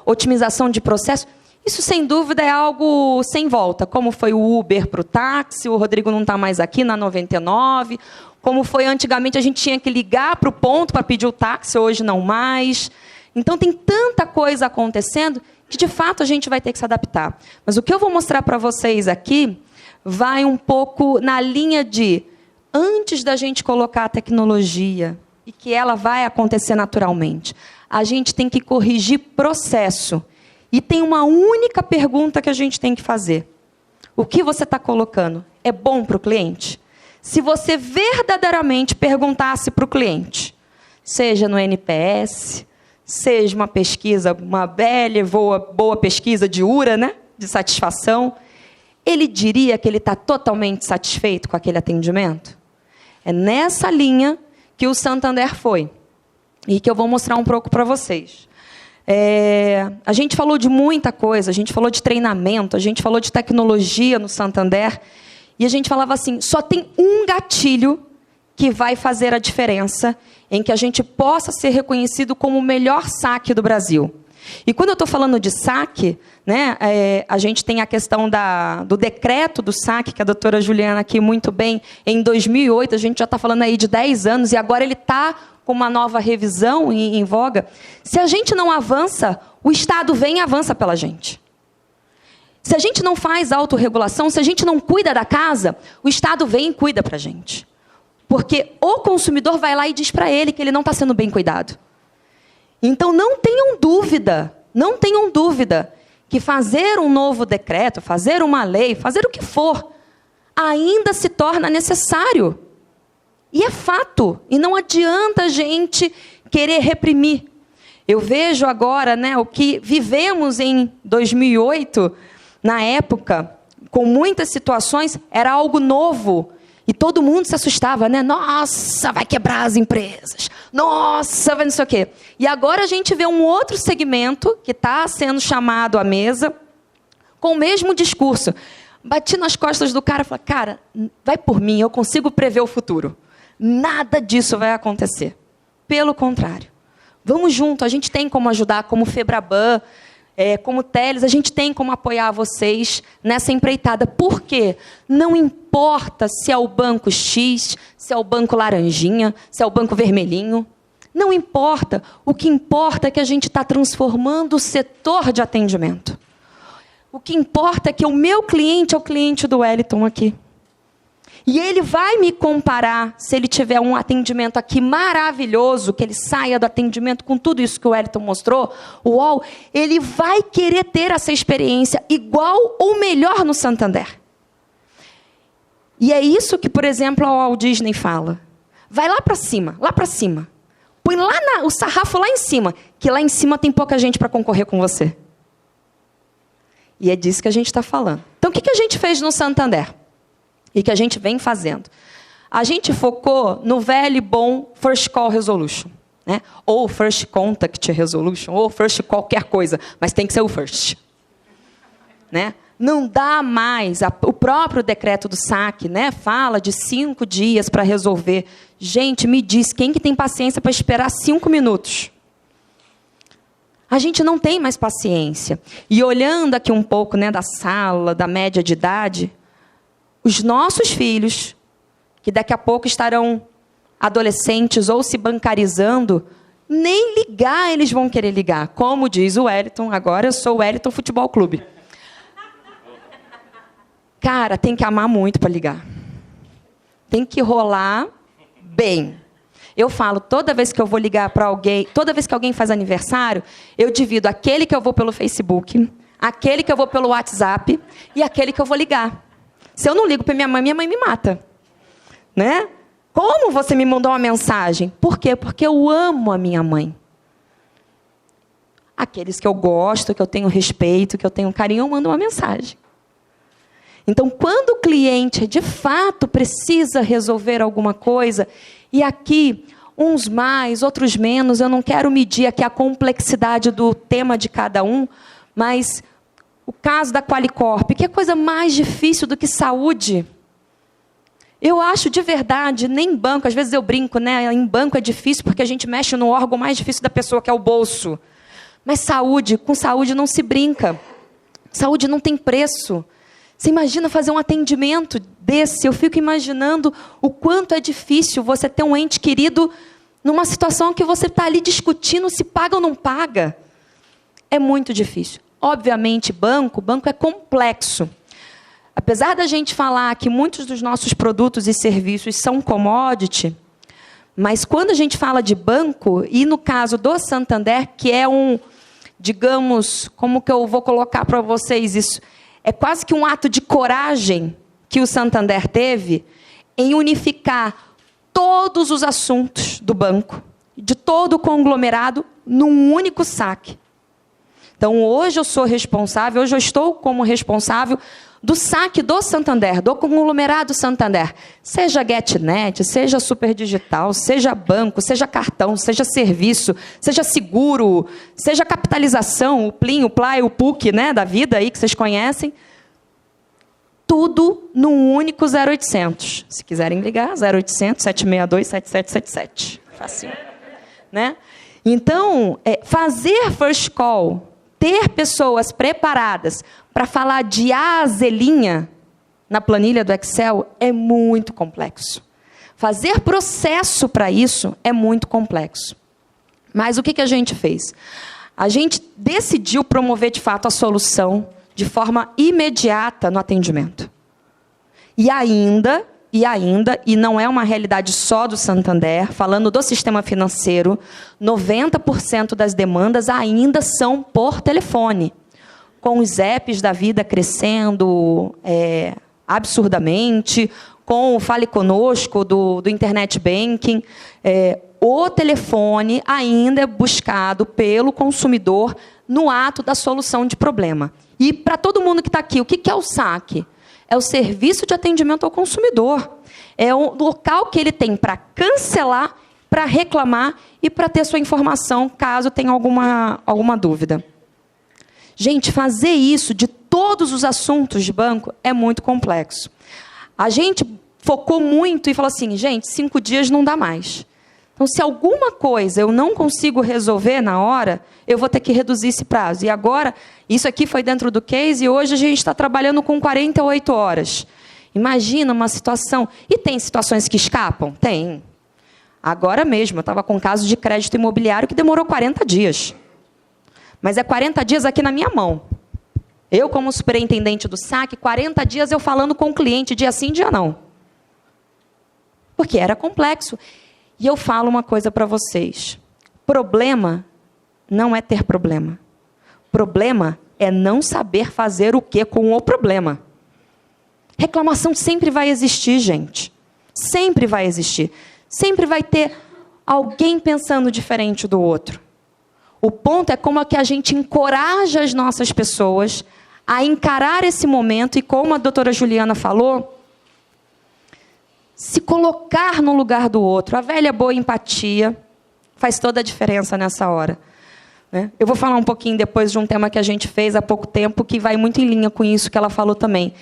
otimização de processo, isso, sem dúvida, é algo sem volta. Como foi o Uber para o táxi, o Rodrigo não está mais aqui na 99. Como foi antigamente, a gente tinha que ligar para o ponto para pedir o táxi, hoje não mais. Então, tem tanta coisa acontecendo que, de fato, a gente vai ter que se adaptar. Mas o que eu vou mostrar para vocês aqui vai um pouco na linha de, antes da gente colocar a tecnologia, e que ela vai acontecer naturalmente, a gente tem que corrigir processo. E tem uma única pergunta que a gente tem que fazer. O que você está colocando é bom para o cliente? Se você verdadeiramente perguntasse para o cliente, seja no NPS, seja uma pesquisa, uma bela, boa pesquisa de URA, né? De satisfação, ele diria que ele está totalmente satisfeito com aquele atendimento? É nessa linha que o Santander foi. E que eu vou mostrar um pouco para vocês. A gente falou de muita coisa, a gente falou de treinamento, a gente falou de tecnologia no Santander, e a gente falava assim, só tem um gatilho que vai fazer a diferença em que a gente possa ser reconhecido como o melhor saque do Brasil. E quando eu estou falando de saque, né, a gente tem a questão do decreto do saque, que a doutora Juliana aqui muito bem, em 2008, a gente já está falando aí de 10 anos, e agora ele está com uma nova revisão em voga. Se a gente não avança, o Estado vem e avança pela gente. Se a gente não faz autorregulação, se a gente não cuida da casa, o Estado vem e cuida para a gente. Porque o consumidor vai lá e diz para ele que ele não está sendo bem cuidado. Então, não tenham dúvida que fazer um novo decreto, fazer uma lei, fazer o que for, ainda se torna necessário. E é fato. E não adianta a gente querer reprimir. Eu vejo agora, né, o que vivemos em 2008, na época, com muitas situações, era algo novo. E todo mundo se assustava, né? Nossa, vai quebrar as empresas. Nossa, vai não sei o quê. E agora a gente vê um outro segmento que está sendo chamado à mesa com o mesmo discurso. Bati nas costas do cara e falei, cara, vai por mim, eu consigo prever o futuro. Nada disso vai acontecer. Pelo contrário. Vamos junto, a gente tem como ajudar, como Febraban, como Teles, a gente tem como apoiar vocês nessa empreitada. Por quê? Não importa se é o banco X, se é o banco laranjinha, se é o banco vermelhinho. Não importa. O que importa é que a gente está transformando o setor de atendimento. O que importa é que o meu cliente é o cliente do Wellington aqui. E ele vai me comparar, se ele tiver um atendimento aqui maravilhoso, que ele saia do atendimento com tudo isso que o Wellington mostrou, ele vai querer ter essa experiência igual ou melhor no Santander. E é isso que, por exemplo, a Walt Disney fala. Vai lá para cima, lá para cima. Põe lá o sarrafo lá em cima, que lá em cima tem pouca gente para concorrer com você. E é disso que a gente está falando. Então, o que a gente fez no Santander? E que a gente vem fazendo. A gente focou no velho e bom First Call Resolution, né? Ou First Contact Resolution, ou First qualquer coisa, mas tem que ser o First. Né? Não dá mais, o próprio decreto do saque, né, fala de 5 dias para resolver. Gente, me diz, quem que tem paciência para esperar 5 minutos? A gente não tem mais paciência. E olhando aqui um pouco, né, da sala, da média de idade, os nossos filhos, que daqui a pouco estarão adolescentes ou se bancarizando, nem ligar eles vão querer ligar. Como diz o Wellington, agora eu sou o Wellington Futebol Clube. Cara, tem que amar muito para ligar. Tem que rolar bem. Eu falo, toda vez que eu vou ligar para alguém, toda vez que alguém faz aniversário, eu divido aquele que eu vou pelo Facebook, aquele que eu vou pelo WhatsApp e aquele que eu vou ligar. Se eu não ligo para minha mãe me mata. Né? Como você me mandou uma mensagem? Por quê? Porque eu amo a minha mãe. Aqueles que eu gosto, que eu tenho respeito, que eu tenho carinho, eu mando uma mensagem. Então, quando o cliente, de fato, precisa resolver alguma coisa, e aqui, uns mais, outros menos, eu não quero medir aqui a complexidade do tema de cada um, mas o caso da Qualicorp, que é coisa mais difícil do que saúde? Eu acho, de verdade, nem banco, às vezes eu brinco, né? Em banco é difícil porque a gente mexe no órgão mais difícil da pessoa, que é o bolso. Mas saúde, com saúde não se brinca. Saúde não tem preço. Você imagina fazer um atendimento desse? Eu fico imaginando o quanto é difícil você ter um ente querido numa situação que você está ali discutindo se paga ou não paga. É muito difícil. Obviamente, banco é complexo. Apesar da gente falar que muitos dos nossos produtos e serviços são commodity, mas quando a gente fala de banco, e no caso do Santander, que é digamos, como que eu vou colocar para vocês isso? É quase que um ato de coragem que o Santander teve em unificar todos os assuntos do banco, de todo o conglomerado, num único saque. Então, hoje eu estou como responsável do saque do Santander, do conglomerado Santander. Seja GetNet, seja Superdigital, seja banco, seja cartão, seja serviço, seja seguro, seja capitalização, o Plim, o Play, o PUC, né, da vida aí que vocês conhecem. Tudo num único 0800. Se quiserem ligar, 0800 762 7777. Facinho. Né? Então, fazer first call, ter pessoas preparadas para falar de A a Zelinha na planilha do Excel é muito complexo. Fazer processo para isso é muito complexo. Mas o que a gente fez? A gente decidiu promover, de fato, a solução de forma imediata no atendimento. E não é uma realidade só do Santander, falando do sistema financeiro, 90% das demandas ainda são por telefone. Com os apps da vida crescendo absurdamente, com o Fale Conosco do Internet Banking, o telefone ainda é buscado pelo consumidor no ato da solução de problema. E, para todo mundo que está aqui, o que é o saque? É o serviço de atendimento ao consumidor. É o local que ele tem para cancelar, para reclamar e para ter sua informação, caso tenha alguma dúvida. Gente, fazer isso de todos os assuntos de banco é muito complexo. A gente focou muito e falou assim, gente, 5 dias não dá mais. Então, se alguma coisa eu não consigo resolver na hora, eu vou ter que reduzir esse prazo. E agora, isso aqui foi dentro do case, e hoje a gente está trabalhando com 48 horas. Imagina uma situação... E tem situações que escapam? Tem. Agora mesmo, eu estava com um caso de crédito imobiliário que demorou 40 dias. Mas é 40 dias aqui na minha mão. Eu, como superintendente do saque, 40 dias eu falando com o cliente, dia sim, dia não. Porque era complexo. E eu falo uma coisa para vocês. Problema não é ter problema. Problema é não saber fazer o que com o problema. Reclamação sempre vai existir, gente. Sempre vai existir. Sempre vai ter alguém pensando diferente do outro. O ponto é como é que a gente encoraja as nossas pessoas a encarar esse momento e, como a doutora Juliana falou, se colocar no lugar do outro. A velha boa empatia faz toda a diferença nessa hora. Né? Eu vou falar um pouquinho depois de um tema que a gente fez há pouco tempo, que vai muito em linha com isso que ela falou também.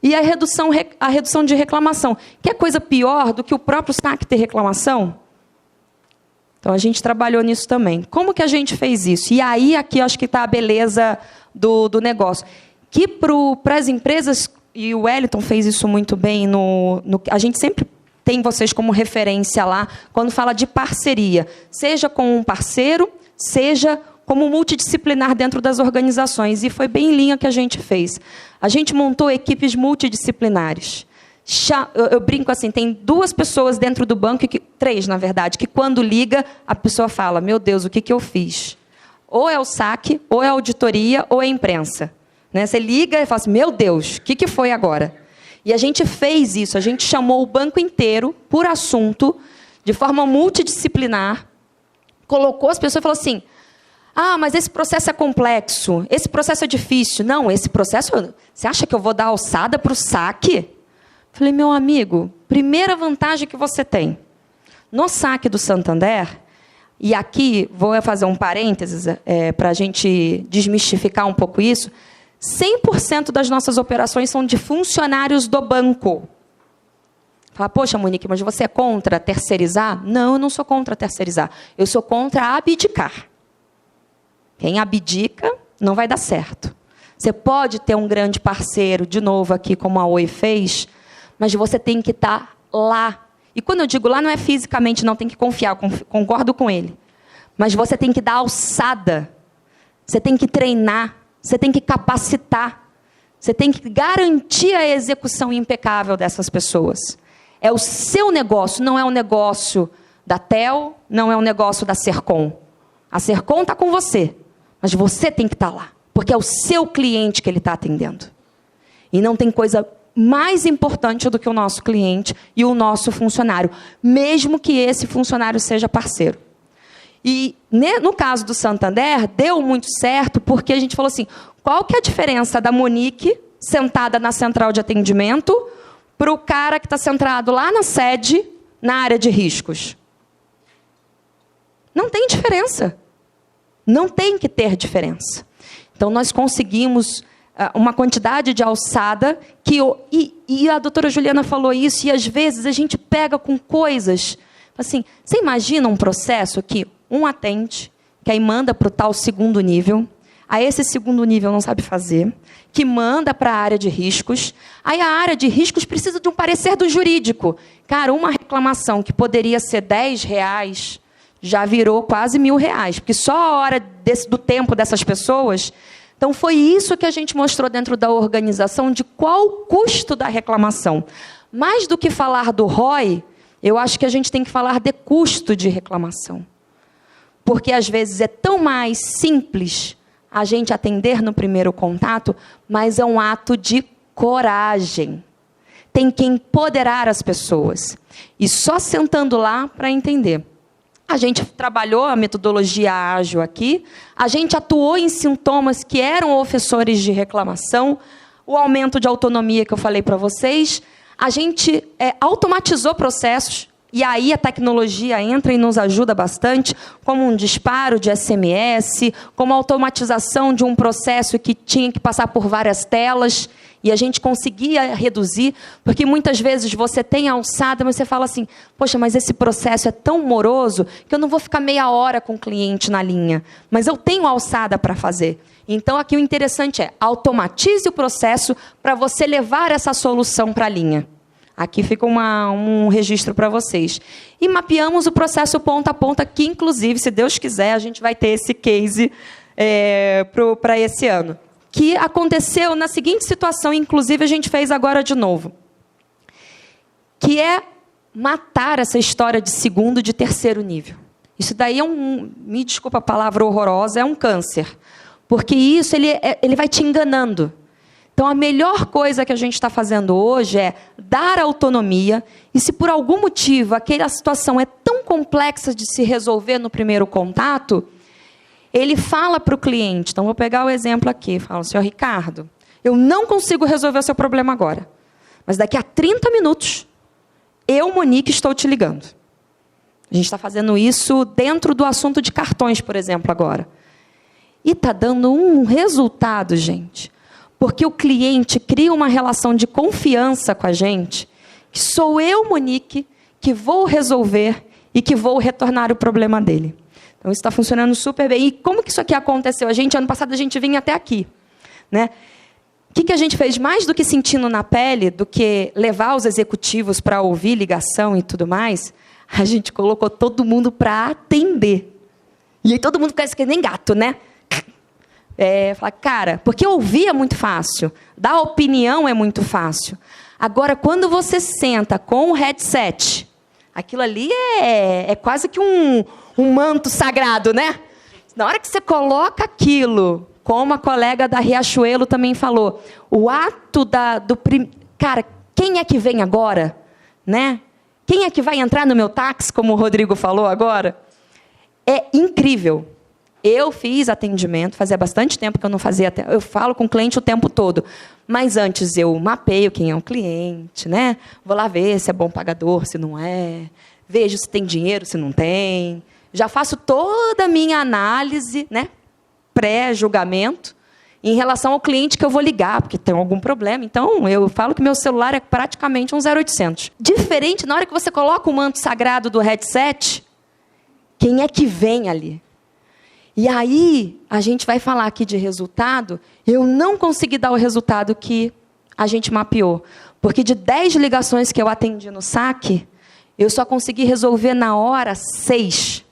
E a redução de reclamação. Quer coisa pior do que o próprio SAC ter reclamação? Então, a gente trabalhou nisso também. Como que a gente fez isso? E aí, aqui, eu acho que está a beleza do negócio. Que para as empresas, e o Wellington fez isso muito bem, a gente sempre tem vocês como referência lá, quando fala de parceria. Seja com um parceiro, seja como multidisciplinar dentro das organizações. E foi bem em linha que a gente fez. A gente montou equipes multidisciplinares. Eu brinco assim, tem 2 pessoas dentro do banco, 3, na verdade, que quando liga, a pessoa fala, meu Deus, o que eu fiz? Ou é o saque, ou é a auditoria, ou é a imprensa. Né? Você liga e fala assim, meu Deus, o que foi agora? E a gente fez isso, a gente chamou o banco inteiro, por assunto, de forma multidisciplinar, colocou as pessoas e falou assim, mas esse processo é complexo, esse processo é difícil. Não, esse processo, você acha que eu vou dar alçada para o saque? Falei, meu amigo, primeira vantagem que você tem. No saque do Santander, e aqui vou fazer um parênteses para a gente desmistificar um pouco isso, 100% das nossas operações são de funcionários do banco. Fala, poxa, Monique, mas você é contra terceirizar? Não, eu não sou contra terceirizar. Eu sou contra abdicar. Quem abdica não vai dar certo. Você pode ter um grande parceiro, de novo aqui, como a Oi fez, mas você tem que estar lá. E quando eu digo lá, não é fisicamente, não, tem que confiar, concordo com ele. Mas você tem que dar alçada, você tem que treinar, você tem que capacitar, você tem que garantir a execução impecável dessas pessoas. É o seu negócio, não é o negócio da TEL, não é o negócio da Sercom. A Sercom está com você, mas você tem que estar lá, porque é o seu cliente que ele está atendendo. E não tem coisa mais importante do que o nosso cliente e o nosso funcionário, mesmo que esse funcionário seja parceiro. E no caso do Santander, deu muito certo, porque a gente falou assim, qual que é a diferença da Monique, sentada na central de atendimento, para o cara que está centrado lá na sede, na área de riscos? Não tem diferença. Não tem que ter diferença. Então, nós conseguimos uma quantidade de alçada e a doutora Juliana falou isso, e às vezes a gente pega com coisas, assim, você imagina um processo que um atende, que aí manda para o tal segundo nível, aí esse segundo nível não sabe fazer, que manda para a área de riscos, aí a área de riscos precisa de um parecer do jurídico. Cara, uma reclamação que poderia ser R$10, já virou quase R$1.000, porque só a hora do tempo dessas pessoas. Então, foi isso que a gente mostrou dentro da organização, de qual o custo da reclamação. Mais do que falar do ROI, eu acho que a gente tem que falar de custo de reclamação. Porque, às vezes, é tão mais simples a gente atender no primeiro contato, mas é um ato de coragem. Tem que empoderar as pessoas. E só sentando lá para entender. A gente trabalhou a metodologia ágil aqui, a gente atuou em sintomas que eram ofensores de reclamação, o aumento de autonomia que eu falei para vocês, a gente automatizou processos, e aí a tecnologia entra e nos ajuda bastante, como um disparo de SMS, como a automatização de um processo que tinha que passar por várias telas, e a gente conseguia reduzir, porque muitas vezes você tem a alçada, mas você fala assim, poxa, mas esse processo é tão moroso que eu não vou ficar meia hora com o cliente na linha, mas eu tenho alçada para fazer. Então, aqui o interessante é, automatize o processo para você levar essa solução para a linha. Aqui fica um registro para vocês. E mapeamos o processo ponta a ponta, que, inclusive, se Deus quiser, a gente vai ter esse case para esse ano. Que aconteceu na seguinte situação, inclusive a gente fez agora de novo. Que é matar essa história de segundo e de terceiro nível. Isso daí me desculpa a palavra horrorosa, é um câncer. Porque isso ele vai te enganando. Então, a melhor coisa que a gente está fazendo hoje é dar autonomia, e se por algum motivo aquela situação é tão complexa de se resolver no primeiro contato, ele fala para o cliente, então vou pegar o exemplo aqui, fala, senhor Ricardo, eu não consigo resolver o seu problema agora, mas daqui a 30 minutos Eu, Monique, estou te ligando. A gente está fazendo isso dentro do assunto de cartões, por exemplo, agora. E está dando um resultado, gente. Porque o cliente cria uma relação de confiança com a gente, que sou eu, Monique, que vou resolver e que vou retornar o problema dele. Então, isso está funcionando super bem. E como que isso aqui aconteceu? Ano passado, a gente vinha até aqui, né? O que a gente fez? Mais do que sentindo na pele, do que levar os executivos para ouvir ligação e tudo mais, a gente colocou todo mundo para atender. E aí todo mundo parece que nem gato, né? Fala, cara, porque ouvir é muito fácil, dar opinião é muito fácil. Agora, quando você senta com o headset, aquilo ali é quase que um manto sagrado, né? Na hora que você coloca aquilo, como a colega da Riachuelo também falou, o ato cara, quem é que vem agora? Né? Quem é que vai entrar no meu táxi, como o Rodrigo falou agora? É incrível. Eu fiz atendimento, fazia bastante tempo que eu não fazia, eu falo com o cliente o tempo todo, mas antes eu mapeio quem é o cliente, né? Vou lá ver se é bom pagador, se não é, vejo se tem dinheiro, se não tem, já faço toda a minha análise, né? Pré-julgamento, em relação ao cliente que eu vou ligar, porque tem algum problema. Então, eu falo que meu celular é praticamente um 0800. Diferente, na hora que você coloca o manto sagrado do headset, quem é que vem ali? E aí, a gente vai falar aqui de resultado, eu não consegui dar o resultado que a gente mapeou. Porque de 10 ligações que eu atendi no saque, eu só consegui resolver na hora 6.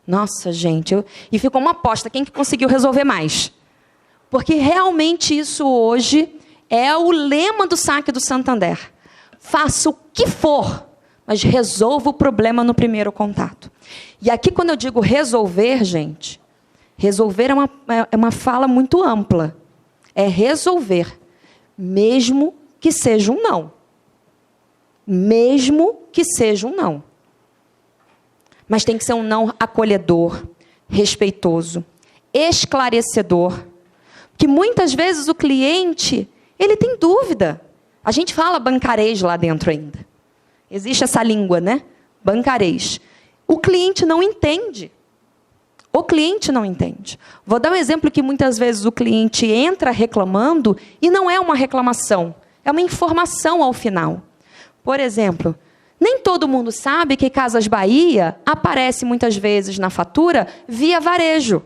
Nossa, gente, e ficou uma aposta, quem que conseguiu resolver mais? Porque realmente isso hoje é o lema do saque do Santander. Faça o que for, mas resolva o problema no primeiro contato. E aqui, quando eu digo resolver, gente, resolver é uma fala muito ampla. É resolver, mesmo que seja um não. Mesmo que seja um não. Mas tem que ser um não acolhedor, respeitoso, esclarecedor. Que muitas vezes o cliente, ele tem dúvida. A gente fala bancarês lá dentro ainda. Existe essa língua, né? Bancarês. O cliente não entende. O cliente não entende. Vou dar um exemplo que muitas vezes o cliente entra reclamando e não é uma reclamação, é uma informação ao final. Por exemplo, nem todo mundo sabe que Casas Bahia aparece muitas vezes na fatura via varejo.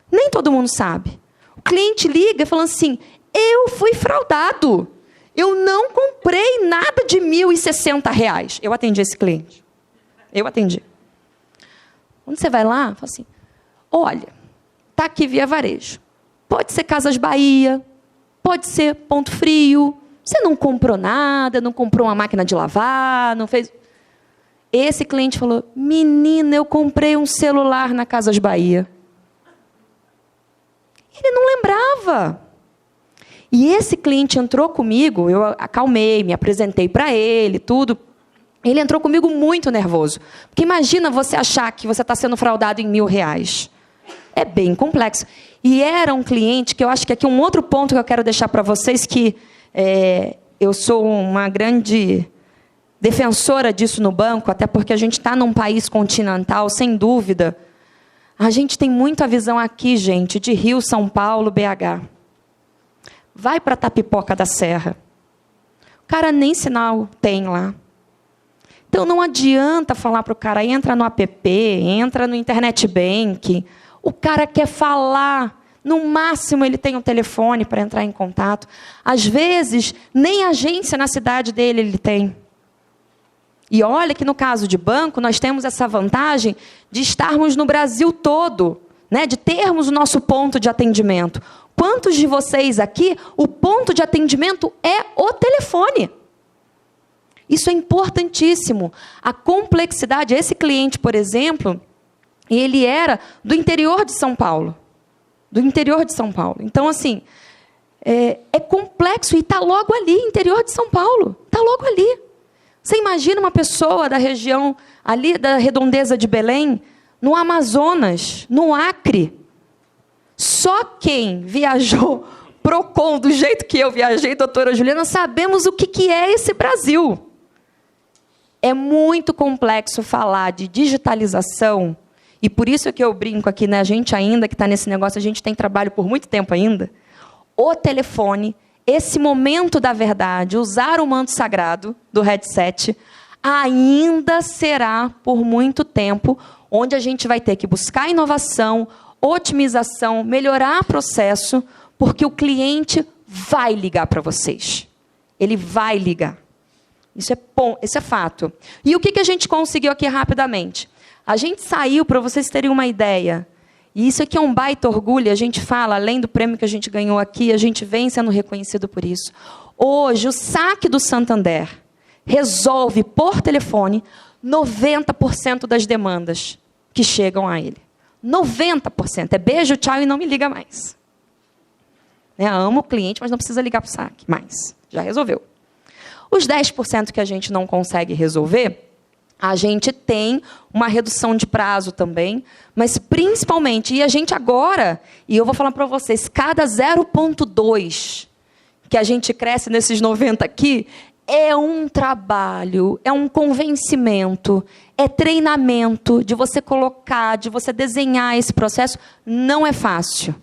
Nem todo mundo sabe. O cliente liga falando assim, eu fui fraudado. Eu não comprei nada de R$1.060. Eu atendi esse cliente. Eu atendi. Quando você vai lá, fala assim, olha, está aqui via varejo. Pode ser Casas Bahia, pode ser Ponto Frio. Você não comprou nada, não comprou uma máquina de lavar, não fez... Esse cliente falou, menina, eu comprei um celular na Casas Bahia. Ele não lembrava. E esse cliente entrou comigo, eu acalmei, me apresentei para ele, tudo. Ele entrou comigo muito nervoso. Porque imagina você achar que você está sendo fraudado em R$1.000. É bem complexo. E era um cliente, que eu acho que aqui um outro ponto que eu quero deixar para vocês, que eu sou uma grande defensora disso no banco, até porque a gente está num país continental, sem dúvida. A gente tem muita visão aqui, gente, de Rio, São Paulo, BH. Vai para Tapipoca da Serra. O cara nem sinal tem lá. Então, não adianta falar para o cara, entra no app, entra no Internet Bank. O cara quer falar. No máximo, ele tem um telefone para entrar em contato. Às vezes, nem agência na cidade dele ele tem. E olha que no caso de banco, nós temos essa vantagem de estarmos no Brasil todo, né? De termos o nosso ponto de atendimento. Quantos de vocês aqui, o ponto de atendimento é o telefone? Isso é importantíssimo. A complexidade, esse cliente, por exemplo, ele era do interior de São Paulo. Do interior de São Paulo. Então, assim, é complexo e está logo ali, interior de São Paulo. Está logo ali. Você imagina uma pessoa da região ali da redondeza de Belém, no Amazonas, no Acre. Só quem viajou Procon do jeito que eu viajei, doutora Juliana, sabemos o que é esse Brasil. É muito complexo falar de digitalização, e por isso que eu brinco aqui, né? A gente ainda que está nesse negócio, a gente tem trabalho por muito tempo ainda. O telefone, esse momento da verdade, usar o manto sagrado do headset, ainda será por muito tempo onde a gente vai ter que buscar inovação, otimização, melhorar processo, porque o cliente vai ligar para vocês. Ele vai ligar. Isso é fato. E o que a gente conseguiu aqui rapidamente? A gente saiu, para vocês terem uma ideia, e isso aqui é um baita orgulho, a gente fala, além do prêmio que a gente ganhou aqui, a gente vem sendo reconhecido por isso. Hoje, o saque do Santander resolve, por telefone, 90% das demandas que chegam a ele. 90%. É beijo, tchau e não me liga mais. Amo o cliente, mas não precisa ligar para o saque mais. Já resolveu. Os 10% que a gente não consegue resolver, a gente tem uma redução de prazo também, mas principalmente, e a gente agora, e eu vou falar para vocês, cada 0,2 que a gente cresce nesses 90 aqui, é um trabalho, é um convencimento, é treinamento de você colocar, de você desenhar esse processo. Não é fácil.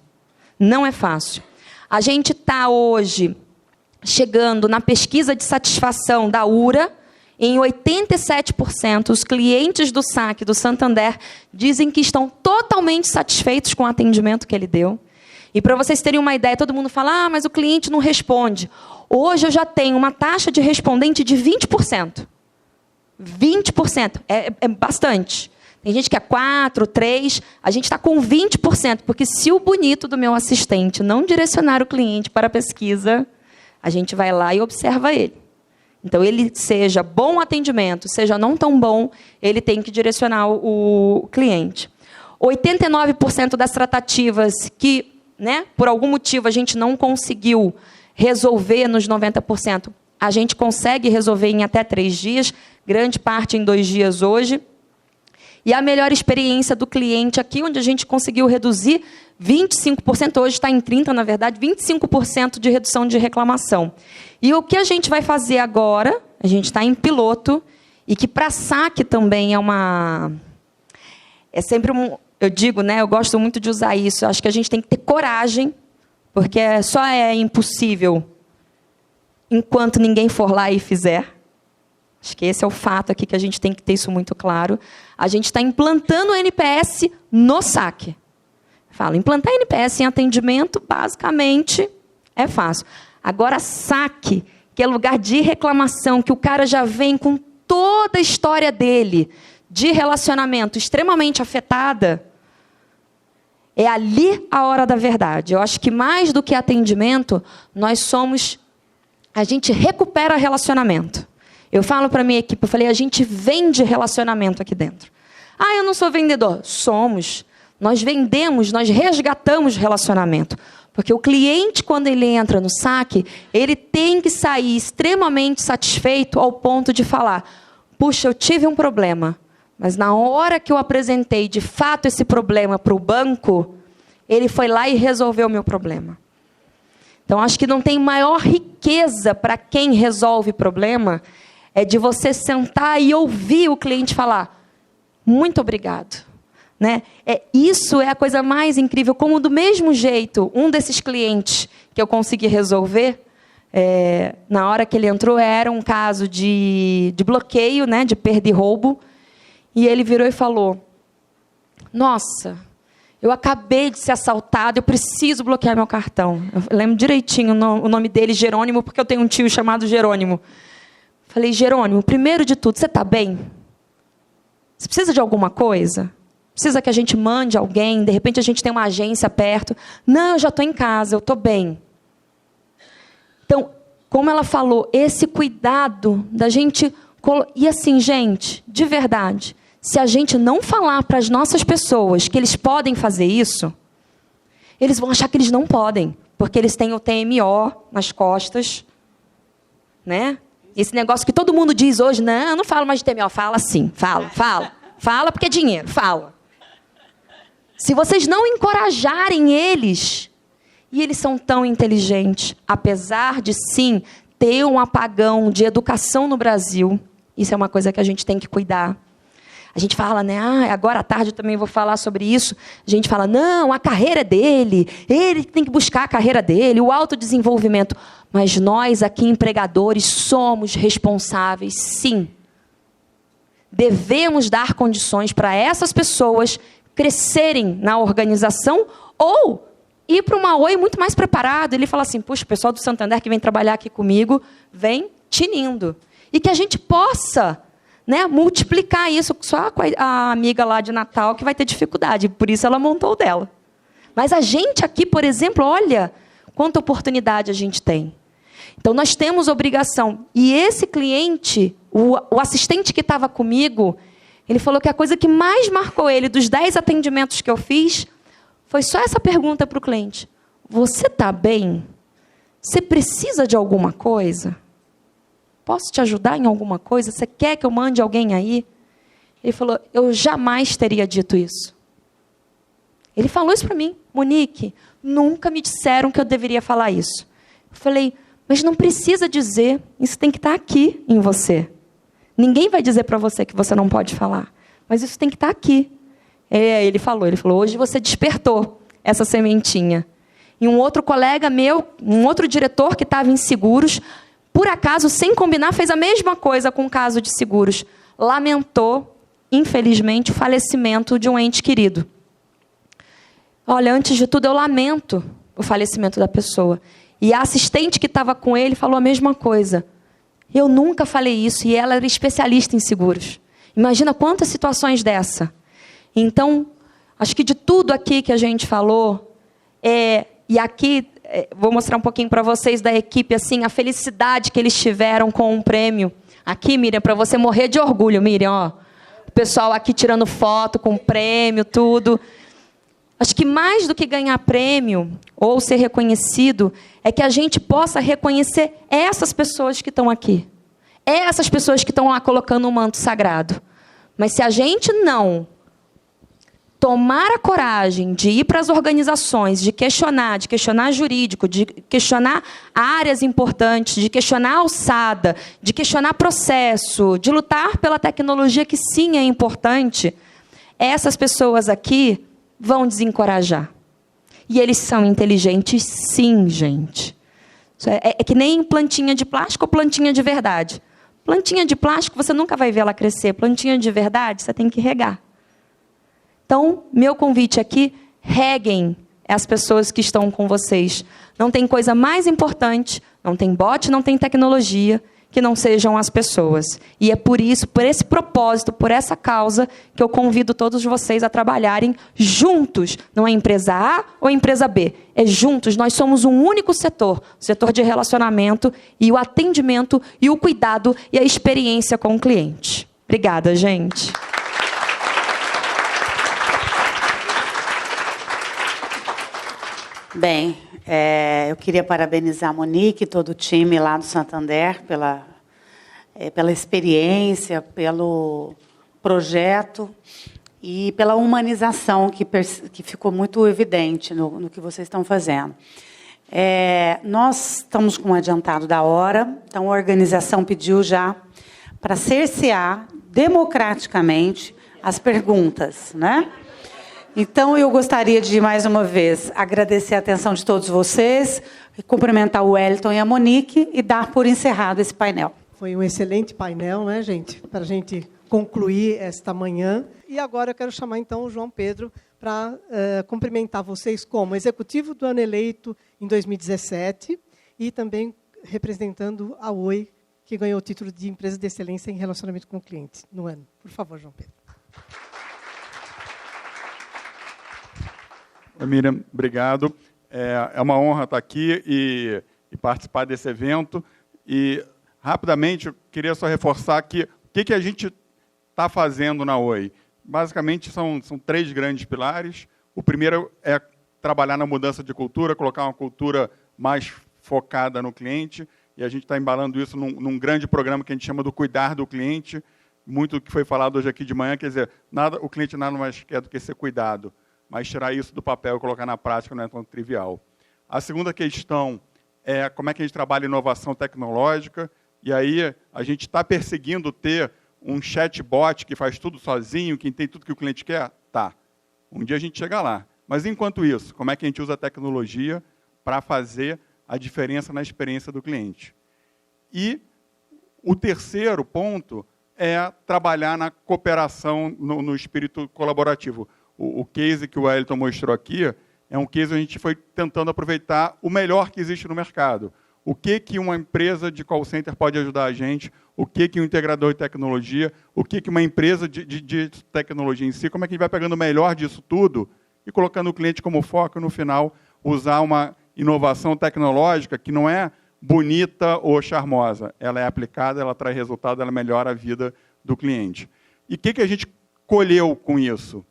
Não é fácil. A gente está hoje chegando na pesquisa de satisfação da URA, em 87%, os clientes do saque do Santander dizem que estão totalmente satisfeitos com o atendimento que ele deu. E para vocês terem uma ideia, todo mundo fala, mas o cliente não responde. Hoje eu já tenho uma taxa de respondente de 20%. 20%. É bastante. Tem gente que é 4%, 3%. A gente está com 20%, porque se o bonito do meu assistente não direcionar o cliente para a pesquisa, a gente vai lá e observa ele. Então, ele seja bom atendimento, seja não tão bom, ele tem que direcionar o cliente. 89% das tratativas que, por algum motivo, a gente não conseguiu resolver nos 90%, a gente consegue resolver em até 3 dias, grande parte em 2 dias hoje. E a melhor experiência do cliente aqui, onde a gente conseguiu reduzir 25%, hoje está em 30%, na verdade, 25% de redução de reclamação. E o que a gente vai fazer agora, a gente está em piloto, e que para saque também é sempre eu digo, eu gosto muito de usar isso, eu acho que a gente tem que ter coragem, porque só é impossível enquanto ninguém for lá e fizer. Acho que esse é o fato aqui que a gente tem que ter isso muito claro. A gente está implantando o NPS no saque. Falo, implantar NPS em atendimento, basicamente, é fácil. Agora, saque, que é lugar de reclamação, que o cara já vem com toda a história dele, de relacionamento extremamente afetada, é ali a hora da verdade. Eu acho que mais do que atendimento, a gente recupera relacionamento. Eu falo para a minha equipe, eu falei, a gente vende relacionamento aqui dentro. Eu não sou vendedor. Somos. Nós vendemos, nós resgatamos relacionamento. Porque o cliente, quando ele entra no saque, ele tem que sair extremamente satisfeito ao ponto de falar, puxa, eu tive um problema, mas na hora que eu apresentei de fato esse problema para o banco, ele foi lá e resolveu o meu problema. Então, acho que não tem maior riqueza para quem resolve problema, é de você sentar e ouvir o cliente falar, muito obrigado. Isso é a coisa mais incrível, como do mesmo jeito, um desses clientes que eu consegui resolver, na hora que ele entrou, era um caso de bloqueio, de perda e roubo, e ele virou e falou, nossa, eu acabei de ser assaltado, eu preciso bloquear meu cartão. Eu lembro direitinho o nome dele, Jerônimo, porque eu tenho um tio chamado Jerônimo. Falei, Jerônimo, primeiro de tudo, você está bem? Você precisa de alguma coisa? Precisa que a gente mande alguém? De repente, a gente tem uma agência perto. Não, eu já estou em casa, eu estou bem. Então, como ela falou, esse cuidado da gente... E assim, gente, de verdade, se a gente não falar para as nossas pessoas que eles podem fazer isso, eles vão achar que eles não podem, porque eles têm o TMO nas costas, Esse negócio que todo mundo diz hoje, não, eu não falo mais de TMO. Fala sim, fala. Fala porque é dinheiro, fala. Se vocês não encorajarem eles, e eles são tão inteligentes, apesar de, sim, ter um apagão de educação no Brasil, Isso é uma coisa que a gente tem que cuidar. A gente fala, né? Agora à tarde eu também vou falar sobre isso. A gente fala, não, a carreira é dele. Ele tem que buscar a carreira dele, o autodesenvolvimento. Mas nós, aqui, empregadores, somos responsáveis, sim. Devemos dar condições para essas pessoas crescerem na organização ou ir para uma Oi muito mais preparado. Ele fala assim, puxa, o pessoal do Santander que vem trabalhar aqui comigo, vem tinindo. E que a gente possa, né, multiplicar isso. Só a amiga lá de Natal que vai ter dificuldade, por isso ela montou o dela. Mas a gente aqui, por exemplo, olha quanta oportunidade a gente tem. Então, nós temos obrigação. E esse cliente, o assistente que estava comigo, ele falou que a coisa que mais marcou ele dos 10 atendimentos que eu fiz foi só essa pergunta para o cliente. Você está bem? Você precisa de alguma coisa? Posso te ajudar em alguma coisa? Você quer que eu mande alguém aí? Ele falou, eu jamais teria dito isso. Ele falou isso para mim. Monique, nunca me disseram que eu deveria falar isso. Eu falei, mas não precisa dizer. Isso tem que estar aqui em você. Ninguém vai dizer para você que você não pode falar. Mas isso tem que estar aqui. Ele falou, hoje você despertou essa sementinha. E um outro colega meu, um outro diretor que estava em seguros, por acaso, sem combinar, fez a mesma coisa com o caso de seguros. Lamentou, infelizmente, o falecimento de um ente querido. Olha, antes de tudo, eu lamento o falecimento da pessoa. E a assistente que estava com ele falou a mesma coisa. Eu nunca falei isso, e ela era especialista em seguros. Imagina quantas situações dessa. Então, acho que de tudo aqui que a gente falou, e aqui vou mostrar um pouquinho para vocês da equipe, assim, a felicidade que eles tiveram com um prêmio. Aqui, Miriam, para você morrer de orgulho, Miriam, ó. O pessoal aqui tirando foto com prêmio, tudo. Acho que mais do que ganhar prêmio ou ser reconhecido, é que a gente possa reconhecer essas pessoas que estão aqui. Essas pessoas que estão lá colocando um manto sagrado. Mas se a gente não tomar a coragem de ir para as organizações, de questionar jurídico, de questionar áreas importantes, de questionar a alçada, de questionar processo, de lutar pela tecnologia que sim é importante, essas pessoas aqui vão desencorajar. E eles são inteligentes, sim, gente. É que nem plantinha de plástico ou plantinha de verdade. Plantinha de plástico, você nunca vai ver ela crescer. Plantinha de verdade, você tem que regar. Então, meu convite aqui, reguem as pessoas que estão com vocês. Não tem coisa mais importante, não tem bot, não tem tecnologia, que não sejam as pessoas. E é por isso, por esse propósito, por essa causa, que eu convido todos vocês a trabalharem juntos. Não é empresa A ou empresa B. É juntos. Nós somos um único setor. O setor de relacionamento e o atendimento e o cuidado e a experiência com o cliente. Obrigada, gente. Bem, eu queria parabenizar a Monique e todo o time lá do Santander pela experiência, pelo projeto e pela humanização que ficou muito evidente no que vocês estão fazendo. Nós estamos com um adiantado da hora, então a organização pediu já para cercear democraticamente as perguntas, né? Então, eu gostaria de, mais uma vez, agradecer a atenção de todos vocês, cumprimentar o Wellington e a Monique e dar por encerrado esse painel. Foi um excelente painel, né, gente? Para a gente concluir esta manhã. E agora eu quero chamar, então, o João Pedro para cumprimentar vocês como executivo do ano eleito em 2017 e também representando a Oi, que ganhou o título de Empresa de Excelência em Relacionamento com o Cliente no ano. Por favor, João Pedro. Miriam, obrigado. É uma honra estar aqui e participar desse evento. E, rapidamente, eu queria só reforçar que o que a gente está fazendo na Oi. Basicamente, são 3 grandes pilares. O primeiro é trabalhar na mudança de cultura, colocar uma cultura mais focada no cliente. E a gente está embalando isso num grande programa que a gente chama do Cuidar do Cliente. Muito do que foi falado hoje aqui de manhã, quer dizer, o cliente nada mais quer do que ser cuidado. Mas tirar isso do papel e colocar na prática não é tão trivial. A segunda questão é como é que a gente trabalha inovação tecnológica. E aí a gente está perseguindo ter um chatbot que faz tudo sozinho, que tem tudo que o cliente quer? Tá. Um dia a gente chega lá. Mas, enquanto isso, como é que a gente usa a tecnologia para fazer a diferença na experiência do cliente? E o terceiro ponto é trabalhar na cooperação, no espírito colaborativo. O case que o Wellington mostrou aqui é um case onde a gente foi tentando aproveitar o melhor que existe no mercado. O que uma empresa de call center pode ajudar a gente, o que um integrador de tecnologia, o que uma empresa de tecnologia em si, como é que a gente vai pegando o melhor disso tudo e colocando o cliente como foco, e, no final, usar uma inovação tecnológica que não é bonita ou charmosa. Ela é aplicada, ela traz resultado, ela melhora a vida do cliente. E o que a gente colheu com isso?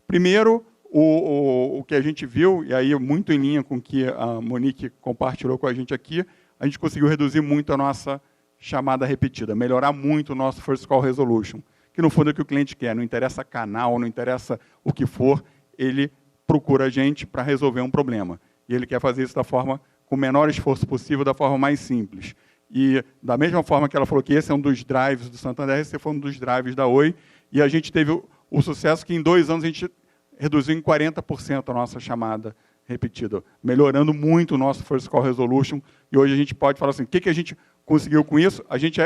Primeiro, o que a gente viu, e aí muito em linha com o que a Monique compartilhou com a gente aqui, a gente conseguiu reduzir muito a nossa chamada repetida, melhorar muito o nosso First Call Resolution, que no fundo é o que o cliente quer, não interessa canal, não interessa o que for, ele procura a gente para resolver um problema. E ele quer fazer isso da forma, com o menor esforço possível, da forma mais simples. E da mesma forma que ela falou que esse é um dos drives do Santander, esse foi um dos drives da Oi, e a gente teve o sucesso que em 2 anos a gente reduziu em 40% a nossa chamada repetida, melhorando muito o nosso First Call Resolution, e hoje a gente pode falar assim, o que a gente conseguiu com isso? A gente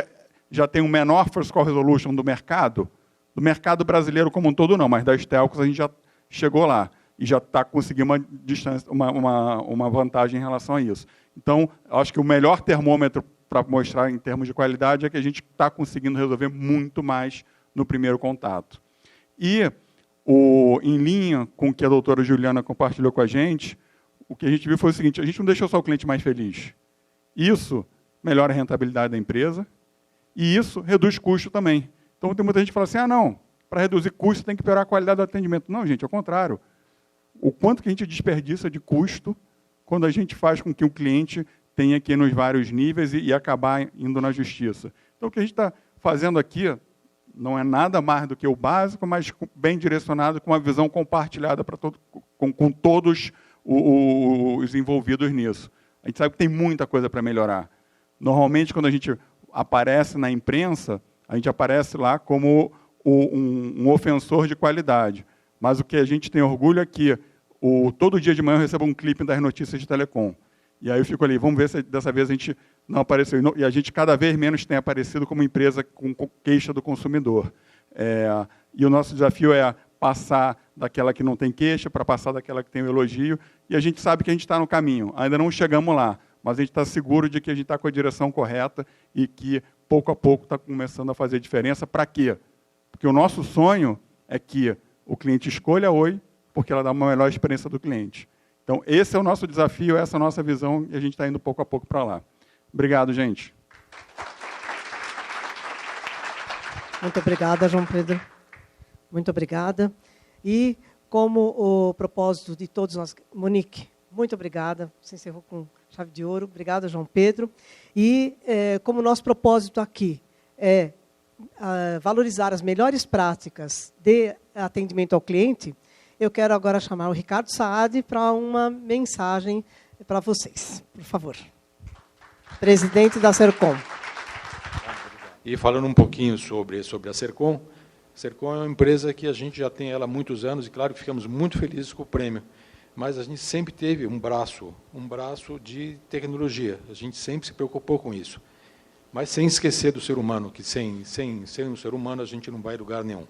já tem o menor First Call Resolution do mercado brasileiro como um todo não, mas das telcos a gente já chegou lá, e já está conseguindo uma distância, uma vantagem em relação a isso. Então, acho que o melhor termômetro para mostrar em termos de qualidade é que a gente está conseguindo resolver muito mais no primeiro contato. E, em linha com o que a doutora Juliana compartilhou com a gente, o que a gente viu foi o seguinte, a gente não deixou só o cliente mais feliz. Isso melhora a rentabilidade da empresa e isso reduz custo também. Então, tem muita gente que fala assim, não, para reduzir custo tem que piorar a qualidade do atendimento. Não, gente, ao contrário. O quanto que a gente desperdiça de custo quando a gente faz com que o cliente tenha que ir nos vários níveis e acabar indo na justiça. Então, o que a gente está fazendo aqui não é nada mais do que o básico, mas bem direcionado, com uma visão compartilhada para com todos os envolvidos nisso. A gente sabe que tem muita coisa para melhorar. Normalmente, quando a gente aparece na imprensa, a gente aparece lá como um ofensor de qualidade. Mas o que a gente tem orgulho é que todo dia de manhã eu recebo um clipe das notícias de telecom. E aí eu fico ali, vamos ver se dessa vez a gente não apareceu. E a gente cada vez menos tem aparecido como empresa com queixa do consumidor. E o nosso desafio é passar daquela que não tem queixa para passar daquela que tem o elogio. E a gente sabe que a gente está no caminho. Ainda não chegamos lá, mas a gente está seguro de que a gente está com a direção correta e que, pouco a pouco, está começando a fazer diferença. Para quê? Porque o nosso sonho é que o cliente escolha a Oi, porque ela dá uma melhor experiência do cliente. Então, esse é o nosso desafio, essa é a nossa visão, e a gente está indo pouco a pouco para lá. Obrigado, gente. Muito obrigada, João Pedro. Muito obrigada. E, como o propósito de todos nós... Monique, muito obrigada. Você encerrou com chave de ouro. Obrigada, João Pedro. E, como nosso propósito aqui é valorizar as melhores práticas de atendimento ao cliente, eu quero agora chamar o Ricardo Saad para uma mensagem para vocês. Por favor. Presidente da Sercom. E falando um pouquinho sobre a Sercom, a Sercom é uma empresa que a gente já tem ela há muitos anos, e claro que ficamos muito felizes com o prêmio, mas a gente sempre teve um braço de tecnologia, a gente sempre se preocupou com isso, mas sem esquecer do ser humano, que sem um ser humano a gente não vai a lugar nenhum.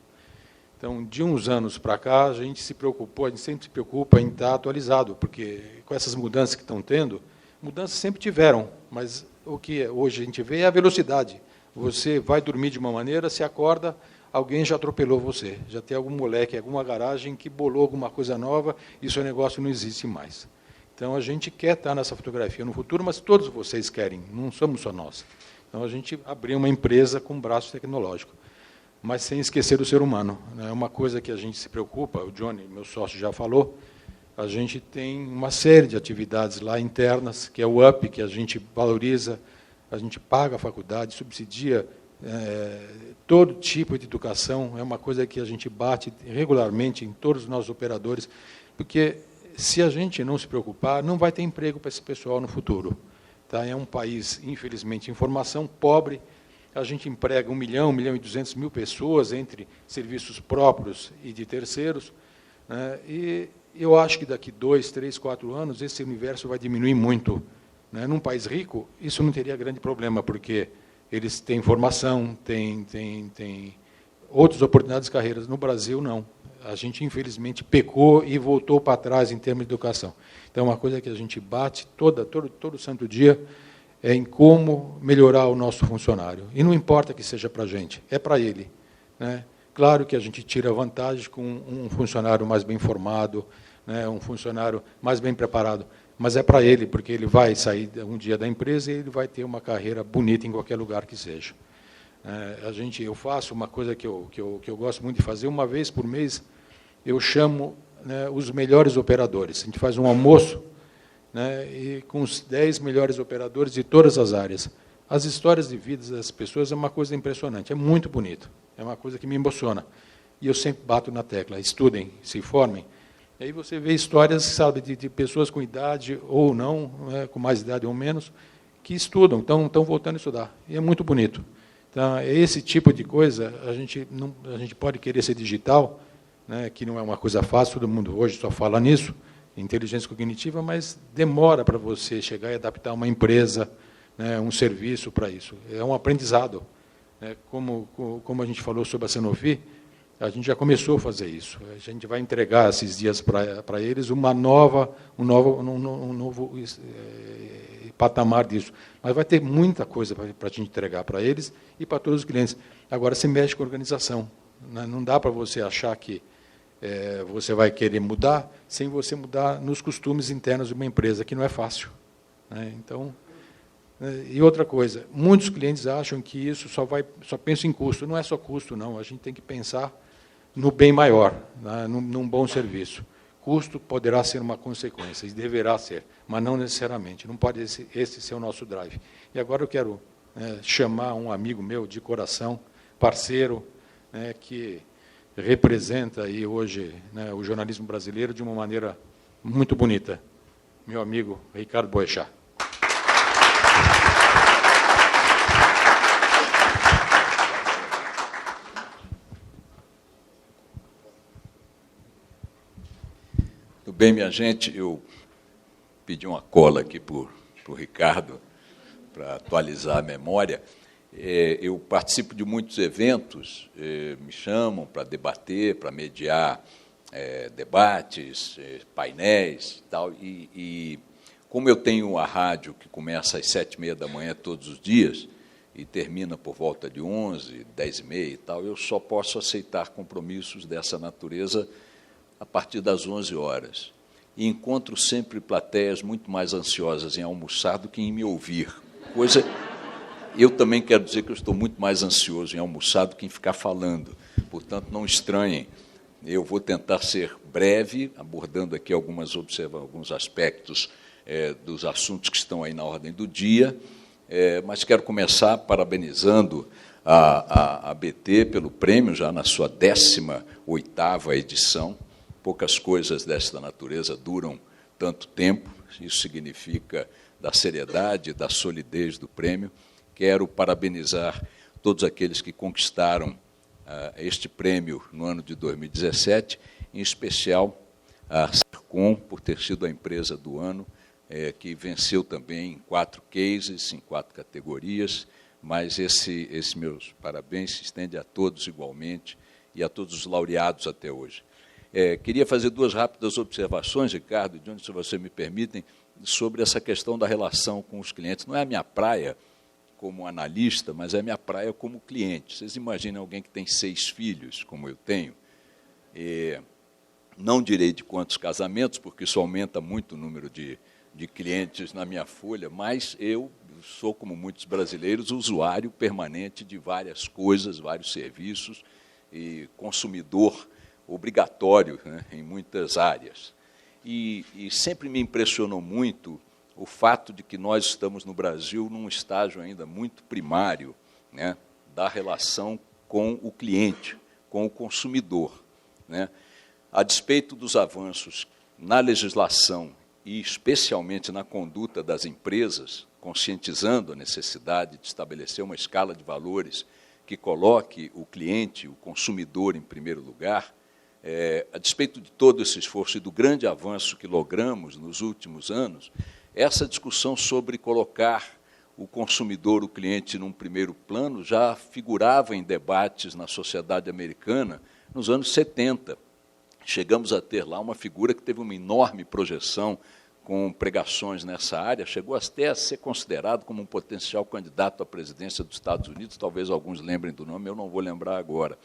Então, de uns anos para cá, a gente sempre se preocupa em estar atualizado, porque com essas mudanças que estão tendo, mudanças sempre tiveram, mas o que hoje a gente vê é a velocidade. Você vai dormir de uma maneira, se acorda, alguém já atropelou você, já tem algum moleque, alguma garagem que bolou alguma coisa nova e seu negócio não existe mais. Então, a gente quer estar nessa fotografia no futuro, mas todos vocês querem, não somos só nós. Então, a gente abriu uma empresa com braço tecnológico, mas sem esquecer do ser humano. É uma coisa que a gente se preocupa, o Johnny, meu sócio, já falou, a gente tem uma série de atividades lá internas, que é o UP, que a gente valoriza, a gente paga a faculdade, subsidia todo tipo de educação, é uma coisa que a gente bate regularmente em todos os nossos operadores, porque se a gente não se preocupar, não vai ter emprego para esse pessoal no futuro. Tá? É um país, infelizmente, em formação, pobre. A gente emprega 1 milhão, 1.200.000 pessoas entre serviços próprios e de terceiros, né? E eu acho que daqui 2, 3, 4 anos esse universo vai diminuir muito, né? Num país rico, isso não teria grande problema, porque eles têm formação, têm outras oportunidades de carreiras. No Brasil, não. A gente, infelizmente, pecou e voltou para trás em termos de educação. Então, é uma coisa que a gente bate todo santo dia, é em como melhorar o nosso funcionário. E não importa que seja para a gente, é para ele, né? Claro que a gente tira vantagem com um funcionário mais bem formado, né, um funcionário mais bem preparado, mas é para ele, porque ele vai sair um dia da empresa e ele vai ter uma carreira bonita em qualquer lugar que seja. Eu faço uma coisa que eu gosto muito de fazer, uma vez por mês, eu chamo, né, os melhores operadores. A gente faz um almoço, né, e com os 10 melhores operadores de todas as áreas. As histórias de vida das pessoas é uma coisa impressionante, é muito bonito, é uma coisa que me emociona. E eu sempre bato na tecla, estudem, se formem. E aí você vê histórias, sabe, de pessoas com idade ou não, né, com mais idade ou menos, que estudam, estão voltando a estudar. E é muito bonito. Então, esse tipo de coisa, a gente pode querer ser digital, né, que não é uma coisa fácil, todo mundo hoje só fala nisso, inteligência cognitiva, mas demora para você chegar e adaptar uma empresa, né, um serviço para isso. É um aprendizado. Né, como a gente falou sobre a Sanofi, a gente já começou a fazer isso. A gente vai entregar esses dias para eles um novo patamar disso. Mas vai ter muita coisa para a gente entregar para eles e para todos os clientes. Agora, se mexe com a organização. Né, não dá para você achar que você vai querer mudar sem você mudar nos costumes internos de uma empresa, que não é fácil. Né? Então, e outra coisa, muitos clientes acham que isso só pensa em custo. Não é só custo, não. A gente tem que pensar no bem maior, né? num bom serviço. Custo poderá ser uma consequência, e deverá ser, mas não necessariamente. Não pode esse ser o nosso drive. E agora eu quero chamar um amigo meu de coração, parceiro, que representa aí hoje, né, o jornalismo brasileiro de uma maneira muito bonita. Meu amigo Ricardo Boechat. Tudo bem, minha gente? Eu pedi uma cola aqui para o Ricardo, para atualizar a memória. Eu participo de muitos eventos, me chamam para debater, para mediar debates, painéis e tal. E como eu tenho a rádio que começa às 7h30 da manhã todos os dias e termina por volta de 11, 10h30 e tal, eu só posso aceitar compromissos dessa natureza a partir das 11 horas. E encontro sempre plateias muito mais ansiosas em almoçar do que em me ouvir. Eu também quero dizer que eu estou muito mais ansioso em almoçar do que em ficar falando. Portanto, não estranhem. Eu vou tentar ser breve, abordando aqui alguns aspectos dos assuntos que estão aí na ordem do dia, mas quero começar parabenizando a BT pelo prêmio, já na sua 18ª edição. Poucas coisas desta natureza duram tanto tempo, isso significa da seriedade, da solidez do prêmio. Quero parabenizar todos aqueles que conquistaram este prêmio no ano de 2017, em especial a Sercom, por ter sido a empresa do ano, que venceu também em 4 cases, em 4 categorias, mas esse meus parabéns se estende a todos igualmente e a todos os laureados até hoje. Queria fazer 2 rápidas observações, Ricardo, de onde, se você me permitem, sobre essa questão da relação com os clientes. Não é a minha praia como analista, mas é a minha praia como cliente. Vocês imaginem alguém que tem 6 filhos, como eu tenho, não direi de quantos casamentos, porque isso aumenta muito o número de clientes na minha folha, mas eu sou, como muitos brasileiros, usuário permanente de várias coisas, vários serviços, e consumidor obrigatório, né, em muitas áreas. E sempre me impressionou muito o fato de que nós estamos no Brasil num estágio ainda muito primário, né, da relação com o cliente, com o consumidor, né. A despeito dos avanços na legislação e especialmente na conduta das empresas conscientizando a necessidade de estabelecer uma escala de valores que coloque o cliente, o consumidor, em primeiro lugar. A despeito de todo esse esforço e do grande avanço que logramos nos últimos anos, essa discussão sobre colocar o consumidor, o cliente, num primeiro plano, já figurava em debates na sociedade americana nos anos 70. Chegamos a ter lá uma figura que teve uma enorme projeção com pregações nessa área, chegou até a ser considerado como um potencial candidato à presidência dos Estados Unidos, talvez alguns lembrem do nome, eu não vou lembrar agora.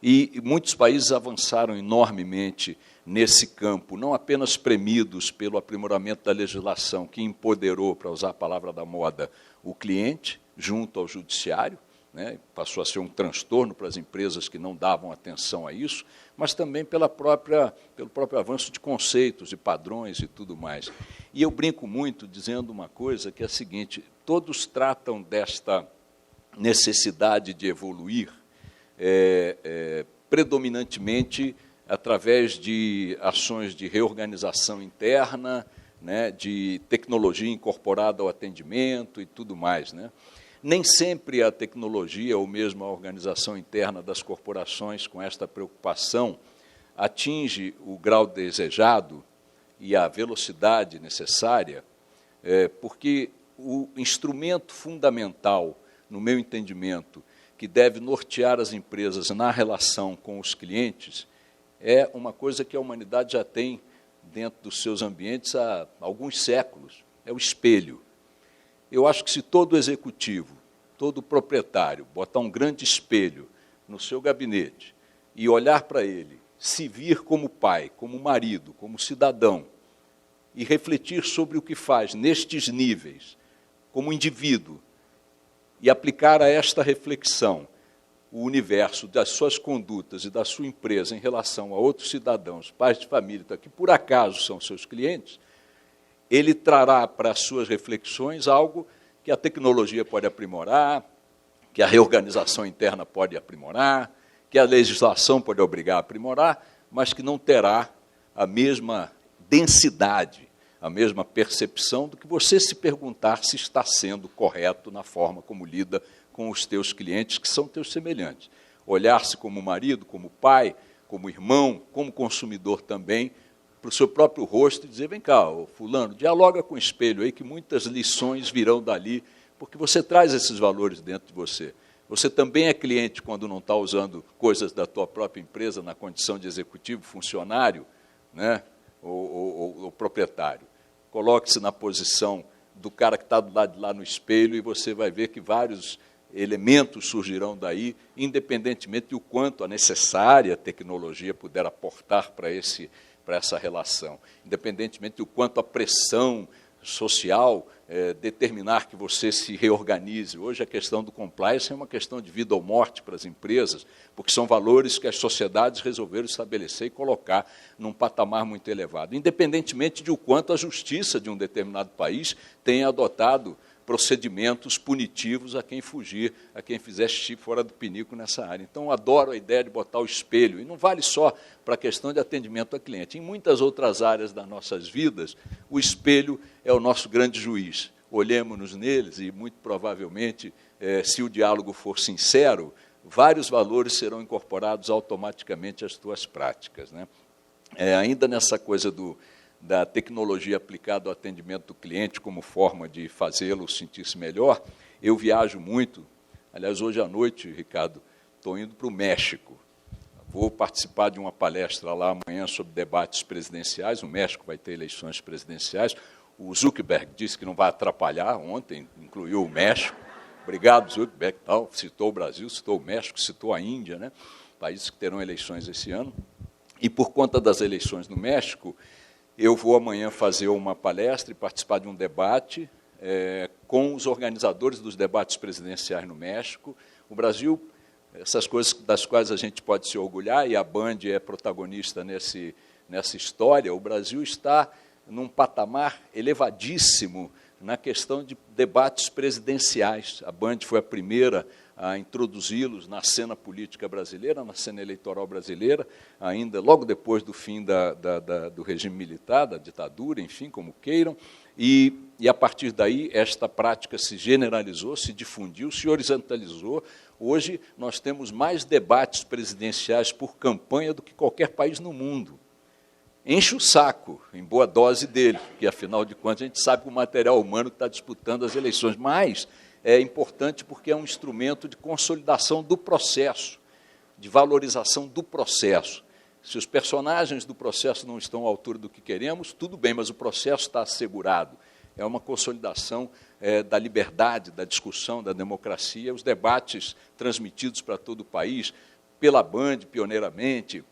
E muitos países avançaram enormemente nesse campo, não apenas premidos pelo aprimoramento da legislação, que empoderou, para usar a palavra da moda, o cliente junto ao judiciário, né, passou a ser um transtorno para as empresas que não davam atenção a isso, mas também pelo próprio avanço de conceitos, de padrões e tudo mais. E eu brinco muito dizendo uma coisa, que é a seguinte: todos tratam desta necessidade de evoluir predominantemente através de ações de reorganização interna, né, de tecnologia incorporada ao atendimento e tudo mais, né? Nem sempre a tecnologia ou mesmo a organização interna das corporações com esta preocupação atinge o grau desejado e a velocidade necessária, porque o instrumento fundamental, no meu entendimento, que deve nortear as empresas na relação com os clientes, é uma coisa que a humanidade já tem dentro dos seus ambientes há alguns séculos, é o espelho. Eu acho que se todo executivo, todo proprietário, botar um grande espelho no seu gabinete e olhar para ele, se vir como pai, como marido, como cidadão, e refletir sobre o que faz nestes níveis, como indivíduo, e aplicar a esta reflexão o universo das suas condutas e da sua empresa em relação a outros cidadãos, pais de família, que por acaso são seus clientes, ele trará para as suas reflexões algo que a tecnologia pode aprimorar, que a reorganização interna pode aprimorar, que a legislação pode obrigar a aprimorar, mas que não terá a mesma densidade, a mesma percepção do que você se perguntar se está sendo correto na forma como lida com os teus clientes, que são teus semelhantes. Olhar-se como marido, como pai, como irmão, como consumidor também, para o seu próprio rosto e dizer: vem cá, fulano, dialoga com o espelho aí, que muitas lições virão dali, porque você traz esses valores dentro de você. Você também é cliente quando não está usando coisas da tua própria empresa na condição de executivo, funcionário, né, ou proprietário. Coloque-se na posição do cara que está do lado de lá no espelho e você vai ver que vários elementos surgirão daí, independentemente do quanto a necessária tecnologia puder aportar para essa relação, independentemente do quanto a pressão social determinar que você se reorganize. Hoje a questão do compliance é uma questão de vida ou morte para as empresas, porque são valores que as sociedades resolveram estabelecer e colocar num patamar muito elevado, independentemente de o quanto a justiça de um determinado país tenha adotado procedimentos punitivos a quem fugir, a quem fizer xixi fora do pinico nessa área. Então, adoro a ideia de botar o espelho, e não vale só para a questão de atendimento ao cliente. Em muitas outras áreas das nossas vidas, o espelho é o nosso grande juiz. Olhemos-nos neles e, muito provavelmente, se o diálogo for sincero, vários valores serão incorporados automaticamente às tuas práticas, né? Ainda nessa coisa da tecnologia aplicada ao atendimento do cliente como forma de fazê-lo sentir-se melhor, eu viajo muito. Aliás, hoje à noite, Ricardo, estou indo para o México. Vou participar de uma palestra lá amanhã sobre debates presidenciais. O México vai ter eleições presidenciais. O Zuckerberg disse que não vai atrapalhar. Ontem incluiu o México. Obrigado, Zuckerberg. Tal. Citou o Brasil, citou o México, citou a Índia, né? Países que terão eleições esse ano. E, por conta das eleições no México, eu vou amanhã fazer uma palestra e participar de um debate com os organizadores dos debates presidenciais no México. O Brasil, essas coisas das quais a gente pode se orgulhar, e a Band é protagonista nessa história, o Brasil está num patamar elevadíssimo na questão de debates presidenciais. A Band foi a primeira a introduzi-los na cena política brasileira, na cena eleitoral brasileira, ainda logo depois do fim do regime militar, da ditadura, enfim, como queiram, e a partir daí esta prática se generalizou, se difundiu, se horizontalizou. Hoje nós temos mais debates presidenciais por campanha do que qualquer país no mundo. Enche o saco, em boa dose dele, porque, afinal de contas, a gente sabe que o material humano está disputando as eleições, mas é importante porque é um instrumento de consolidação do processo, de valorização do processo. Se os personagens do processo não estão à altura do que queremos, tudo bem, mas o processo está assegurado. É uma consolidação da liberdade, da discussão, da democracia, os debates transmitidos para todo o país, pela Band, pioneiramente,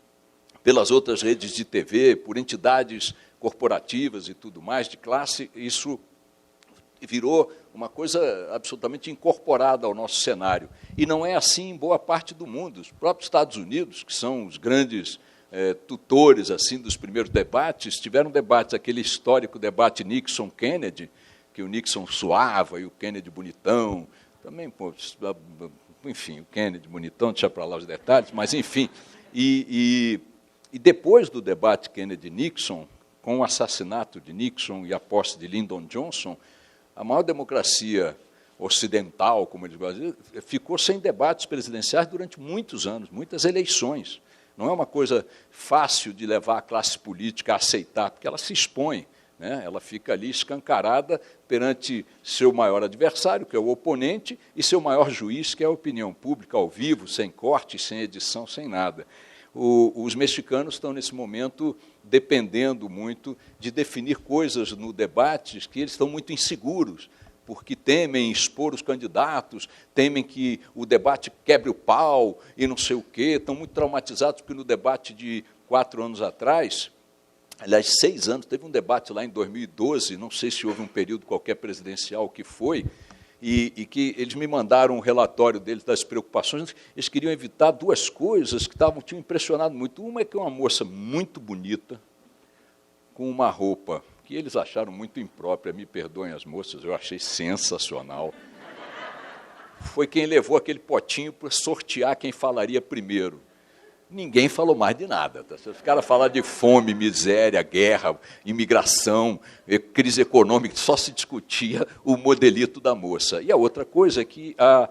pelas outras redes de TV, por entidades corporativas e tudo mais, de classe, isso virou uma coisa absolutamente incorporada ao nosso cenário. E não é assim em boa parte do mundo. Os próprios Estados Unidos, que são os grandes tutores assim dos primeiros debates, tiveram debates, aquele histórico debate Nixon-Kennedy, que o Nixon suava e o Kennedy bonitão, também, enfim, o Kennedy bonitão, deixa para lá os detalhes, mas, enfim, e depois do debate Kennedy-Nixon, com o assassinato de Nixon e a posse de Lyndon Johnson, a maior democracia ocidental, como eles gostam de dizer, ficou sem debates presidenciais durante muitos anos, muitas eleições. Não é uma coisa fácil de levar a classe política a aceitar, porque ela se expõe, né? Ela fica ali escancarada perante seu maior adversário, que é o oponente, e seu maior juiz, que é a opinião pública, ao vivo, sem corte, sem edição, sem nada. Os mexicanos estão, nesse momento, dependendo muito de definir coisas no debate que eles estão muito inseguros, porque temem expor os candidatos, temem que o debate quebre o pau e não sei o quê, estão muito traumatizados, porque no debate de 4 anos atrás, aliás, 6 anos, teve um debate lá em 2012, não sei se houve um período qualquer presidencial que foi, e que eles me mandaram um relatório deles das preocupações. Eles queriam evitar 2 coisas que tinham impressionado muito. Uma é que uma moça muito bonita, com uma roupa que eles acharam muito imprópria, me perdoem as moças, eu achei sensacional. Foi quem levou aquele potinho para sortear quem falaria primeiro. Ninguém falou mais de nada. Tá? Os caras falaram de fome, miséria, guerra, imigração, crise econômica, só se discutia o modelito da moça. E a outra coisa é que a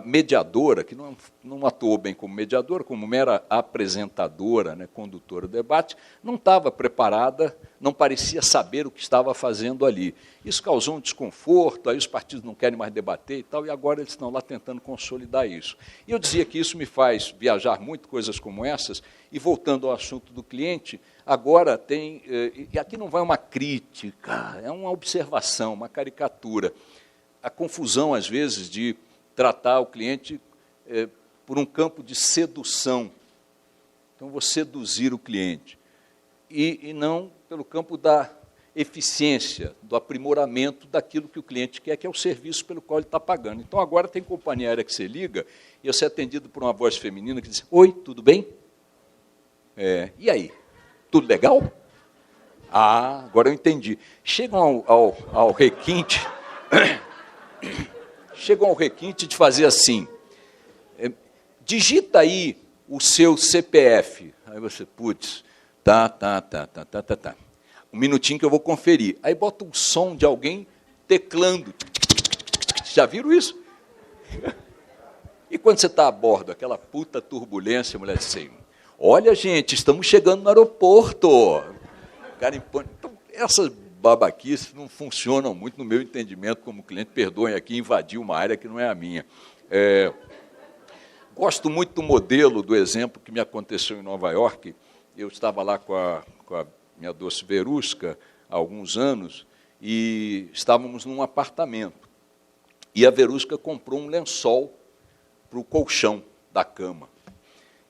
mediadora, que não atuou bem como mediadora, como mera apresentadora, né, condutora do debate, não estava preparada, não parecia saber o que estava fazendo ali. Isso causou um desconforto, aí os partidos não querem mais debater e tal, e agora eles estão lá tentando consolidar isso. E eu dizia que isso me faz viajar muito, coisas como essas, e voltando ao assunto do cliente, agora tem, e aqui não vai uma crítica, é uma observação, uma caricatura, a confusão, às vezes, de tratar o cliente por um campo de sedução. Então, vou seduzir o cliente. E não pelo campo da eficiência, do aprimoramento daquilo que o cliente quer, que é o serviço pelo qual ele está pagando. Então, agora tem companhia aérea que você liga e você é atendido por uma voz feminina que diz: oi, tudo bem? E aí? Tudo legal? Ah, agora eu entendi. Chegam ao requinte... Chegam ao requinte de fazer assim, digita aí o seu CPF. Aí você, putz, tá. Um minutinho que eu vou conferir. Aí bota um som de alguém teclando. Já viram isso? E quando você está a bordo, aquela puta turbulência, a mulher diz assim: olha, gente, estamos chegando no aeroporto. Cara, então, essas babaquices não funcionam muito no meu entendimento como cliente. Perdoem aqui, invadi uma área que não é a minha. Gosto muito do modelo, do exemplo que me aconteceu em Nova York. Eu estava lá com a minha doce Verusca há alguns anos e estávamos num apartamento. E a Verusca comprou um lençol para o colchão da cama.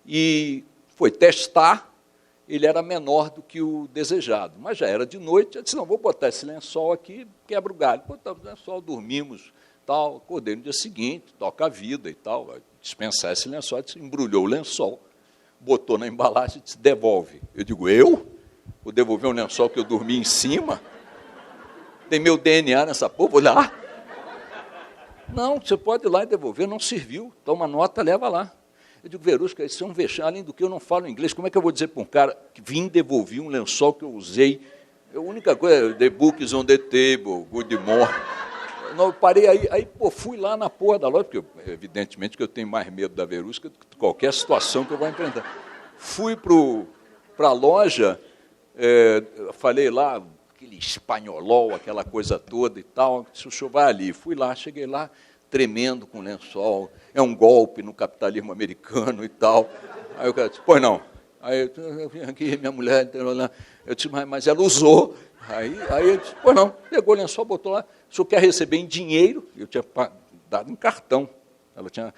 E foi testar. Ele era menor do que o desejado, mas já era de noite. Eu disse: não, vou botar esse lençol aqui, quebra o galho. Botamos o lençol, dormimos, tal. Acordei no dia seguinte, toca a vida e tal, vai dispensar esse lençol. Disse, embrulhou o lençol, botou na embalagem e disse: devolve. Eu digo: eu? Vou devolver um lençol que eu dormi em cima? Tem meu DNA nessa porra? Vou lá. Não, você pode ir lá e devolver, não serviu, toma nota, leva lá. Eu digo, Verusca, isso é um vexame, além do que eu não falo inglês, como é que eu vou dizer para um cara que vim devolver um lençol que eu usei? A única coisa, the book is on the table, good morning. Não, eu parei aí fui lá na porra da loja, porque evidentemente que eu tenho mais medo da Verusca do que de qualquer situação que eu vou enfrentar. Fui para a loja, falei lá, aquele espanholol, aquela coisa toda e tal, se o senhor vai ali. Fui lá, cheguei lá, tremendo com o lençol, é um golpe no capitalismo americano e tal. Aí o cara disse, pois não. Aí eu vim aqui, minha mulher, eu disse, mas ela usou. Aí eu disse, pois não, pegou o lençol, botou lá, o senhor quer receber em dinheiro? Eu tinha dado em cartão. Ela tinha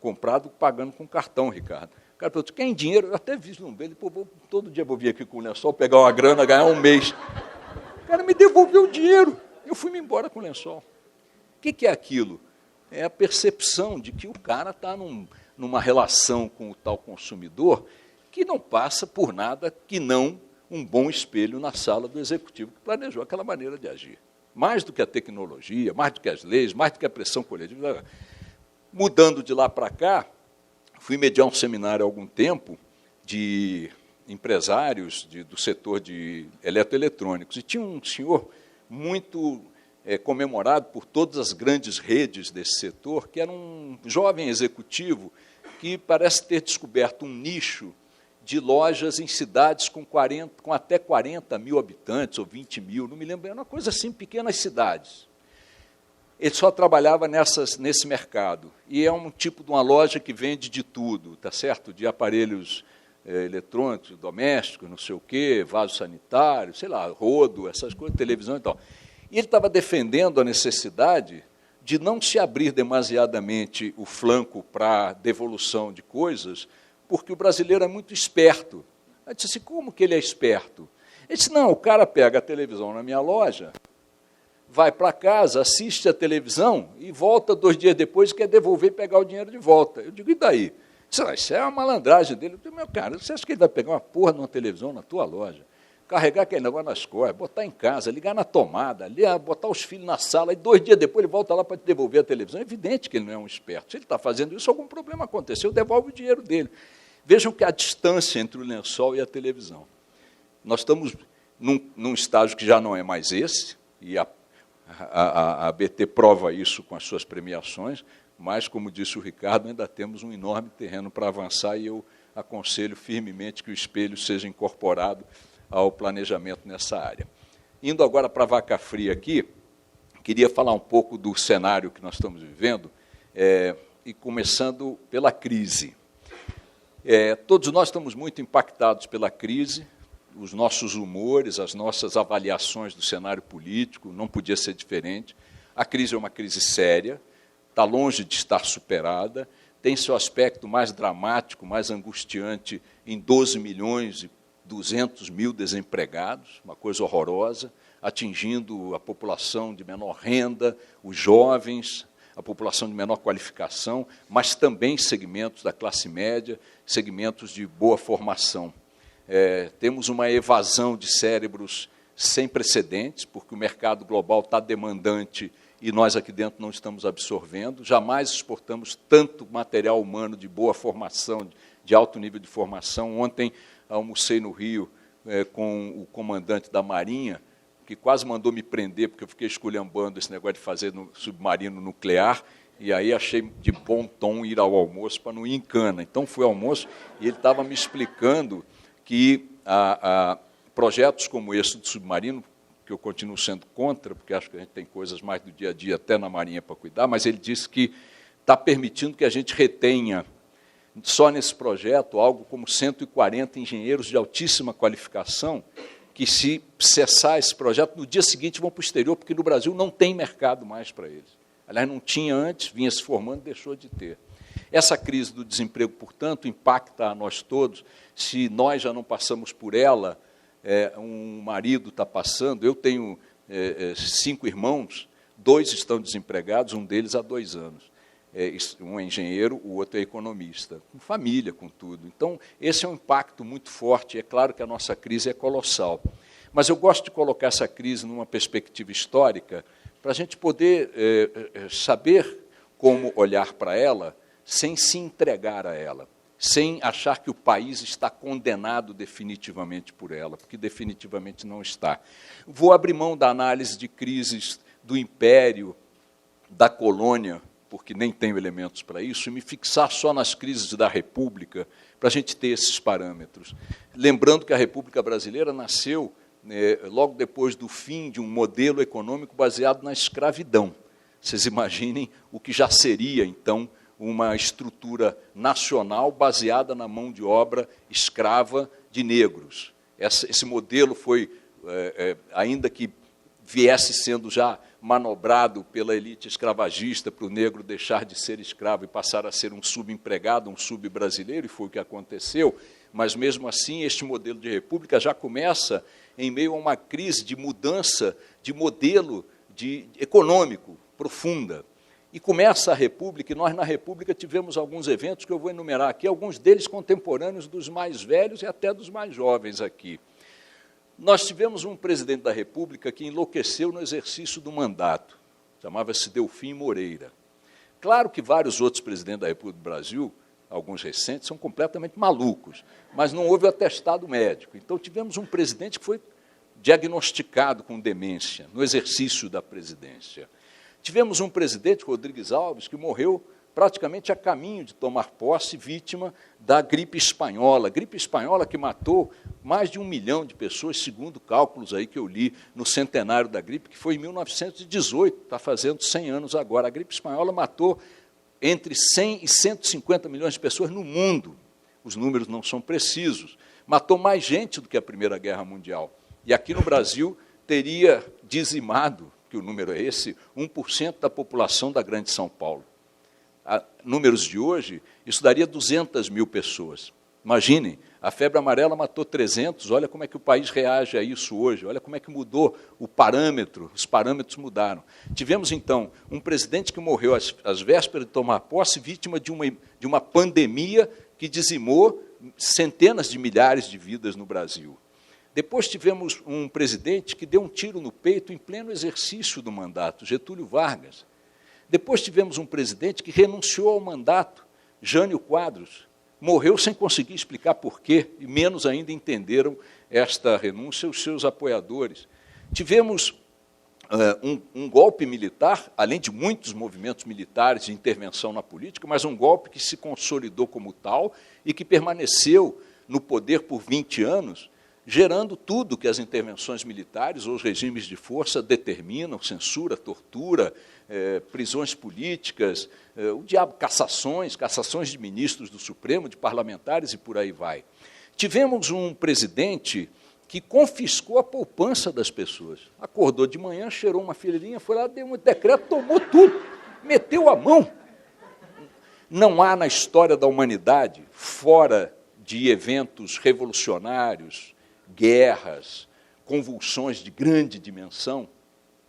comprado pagando com cartão, Ricardo. O cara falou, quer em dinheiro? Eu até vislumbrei, ele, todo dia vou vir aqui com o lençol, pegar uma grana, ganhar um mês. O cara me devolveu o dinheiro, eu fui-me embora com o lençol. O que é aquilo? É a percepção de que o cara está numa relação com o tal consumidor que não passa por nada que não um bom espelho na sala do executivo que planejou aquela maneira de agir. Mais do que a tecnologia, mais do que as leis, mais do que a pressão coletiva. Mudando de lá para cá, fui mediar um seminário há algum tempo de empresários do setor de eletroeletrônicos. E tinha um senhor muito comemorado por todas as grandes redes desse setor, que era um jovem executivo que parece ter descoberto um nicho de lojas em cidades com até 40 mil habitantes, ou 20 mil, não me lembro, era uma coisa assim, pequenas cidades. Ele só trabalhava nesse mercado. E é um tipo de uma loja que vende de tudo, tá certo? De aparelhos eletrônicos, domésticos, não sei o quê, vaso sanitário, sei lá, rodo, essas coisas, televisão e tal. E ele estava defendendo a necessidade de não se abrir demasiadamente o flanco para devolução de coisas, porque o brasileiro é muito esperto. Eu disse assim, como que ele é esperto? Ele disse, não, o cara pega a televisão na minha loja, vai para casa, assiste a televisão e volta 2 dias depois e quer devolver e pegar o dinheiro de volta. Eu digo, e daí? Isso é uma malandragem dele. Eu digo, meu cara, você acha que ele vai pegar uma porra de uma televisão na tua loja, carregar aquele negócio nas costas, botar em casa, ligar na tomada, botar os filhos na sala, e 2 dias depois ele volta lá para te devolver a televisão? É evidente que ele não é um esperto. Se ele está fazendo isso, algum problema aconteceu, devolve o dinheiro dele. Vejam que a distância entre o lençol e a televisão. Nós estamos num estágio que já não é mais esse, e a BT prova isso com as suas premiações, mas, como disse o Ricardo, ainda temos um enorme terreno para avançar, e eu aconselho firmemente que o espelho seja incorporado ao planejamento nessa área. Indo agora para a vaca fria aqui, queria falar um pouco do cenário que nós estamos vivendo, e começando pela crise. Todos nós estamos muito impactados pela crise, os nossos humores, as nossas avaliações do cenário político, não podia ser diferente. A crise é uma crise séria, está longe de estar superada, tem seu aspecto mais dramático, mais angustiante em 12 milhões e 200 mil desempregados, uma coisa horrorosa, atingindo a população de menor renda, os jovens, a população de menor qualificação, mas também segmentos da classe média, segmentos de boa formação. Temos uma evasão de cérebros sem precedentes, porque o mercado global está demandante e nós aqui dentro não estamos absorvendo. Jamais exportamos tanto material humano de boa formação, de alto nível de formação. Ontem almocei no Rio com o comandante da Marinha, que quase mandou me prender, porque eu fiquei esculhambando esse negócio de fazer no submarino nuclear, e aí achei de bom tom ir ao almoço para não ir em cana. Então, fui ao almoço e ele estava me explicando que projetos como esse do submarino, que eu continuo sendo contra, porque acho que a gente tem coisas mais do dia a dia, até na Marinha, para cuidar, mas ele disse que está permitindo que a gente retenha, só nesse projeto, algo como 140 engenheiros de altíssima qualificação, que, se cessar esse projeto, no dia seguinte vão para o exterior, porque no Brasil não tem mercado mais para eles. Aliás, não tinha antes, vinha se formando, deixou de ter. Essa crise do desemprego, portanto, impacta a nós todos. Se nós já não passamos por ela, um marido está passando. Eu tenho 5 irmãos, 2 estão desempregados, um deles há 2 anos. Um é engenheiro, o outro é economista, com família, com tudo. Então, esse é um impacto muito forte. É claro que a nossa crise é colossal. Mas eu gosto de colocar essa crise numa perspectiva histórica, para a gente poder saber como olhar para ela sem se entregar a ela, sem achar que o país está condenado definitivamente por ela, porque definitivamente não está. Vou abrir mão da análise de crises do Império, da colônia, porque nem tenho elementos para isso, e me fixar só nas crises da República, para a gente ter esses parâmetros. Lembrando que a República Brasileira nasceu logo depois do fim de um modelo econômico baseado na escravidão. Vocês imaginem o que já seria, então, uma estrutura nacional baseada na mão de obra escrava de negros. Esse modelo foi, ainda que viesse sendo já manobrado pela elite escravagista para o negro deixar de ser escravo e passar a ser um subempregado, um subbrasileiro, e foi o que aconteceu, mas, mesmo assim, este modelo de república já começa em meio a uma crise de mudança de modelo econômico profunda. E começa a República, e nós na República tivemos alguns eventos que eu vou enumerar aqui, alguns deles contemporâneos dos mais velhos e até dos mais jovens aqui. Nós tivemos um presidente da República que enlouqueceu no exercício do mandato, chamava-se Delfim Moreira. Claro que vários outros presidentes da República do Brasil, alguns recentes, são completamente malucos, mas não houve atestado médico. Então, tivemos um presidente que foi diagnosticado com demência no exercício da presidência. Tivemos um presidente, Rodrigues Alves, que morreu praticamente a caminho de tomar posse, vítima da gripe espanhola que matou mais de 1 milhão de pessoas, segundo cálculos aí que eu li no centenário da gripe, que foi em 1918, está fazendo 100 anos agora. A gripe espanhola matou entre 100 e 150 milhões de pessoas no mundo. Os números não são precisos. Matou mais gente do que a Primeira Guerra Mundial. E aqui no Brasil teria dizimado, que o número é esse, 1% da população da Grande São Paulo. A números de hoje, isso daria 200 mil pessoas. Imaginem, a febre amarela matou 300, olha como é que o país reage a isso hoje, olha como é que mudou o parâmetro, os parâmetros mudaram. Tivemos, então, um presidente que morreu às vésperas de tomar posse, vítima de uma pandemia que dizimou centenas de milhares de vidas no Brasil. Depois tivemos um presidente que deu um tiro no peito em pleno exercício do mandato, Getúlio Vargas. Depois tivemos um presidente que renunciou ao mandato, Jânio Quadros. Morreu sem conseguir explicar porquê, e menos ainda entenderam esta renúncia os seus apoiadores. Tivemos um golpe militar, além de muitos movimentos militares de intervenção na política, mas um golpe que se consolidou como tal e que permaneceu no poder por 20 anos, gerando tudo que as intervenções militares ou os regimes de força determinam, censura, tortura, prisões políticas, o diabo, cassações de ministros do Supremo, de parlamentares e por aí vai. Tivemos um presidente que confiscou a poupança das pessoas. Acordou de manhã, cheirou uma fileirinha, foi lá, deu um decreto, tomou tudo, meteu a mão. Não há na história da humanidade, fora de eventos revolucionários, guerras, convulsões de grande dimensão,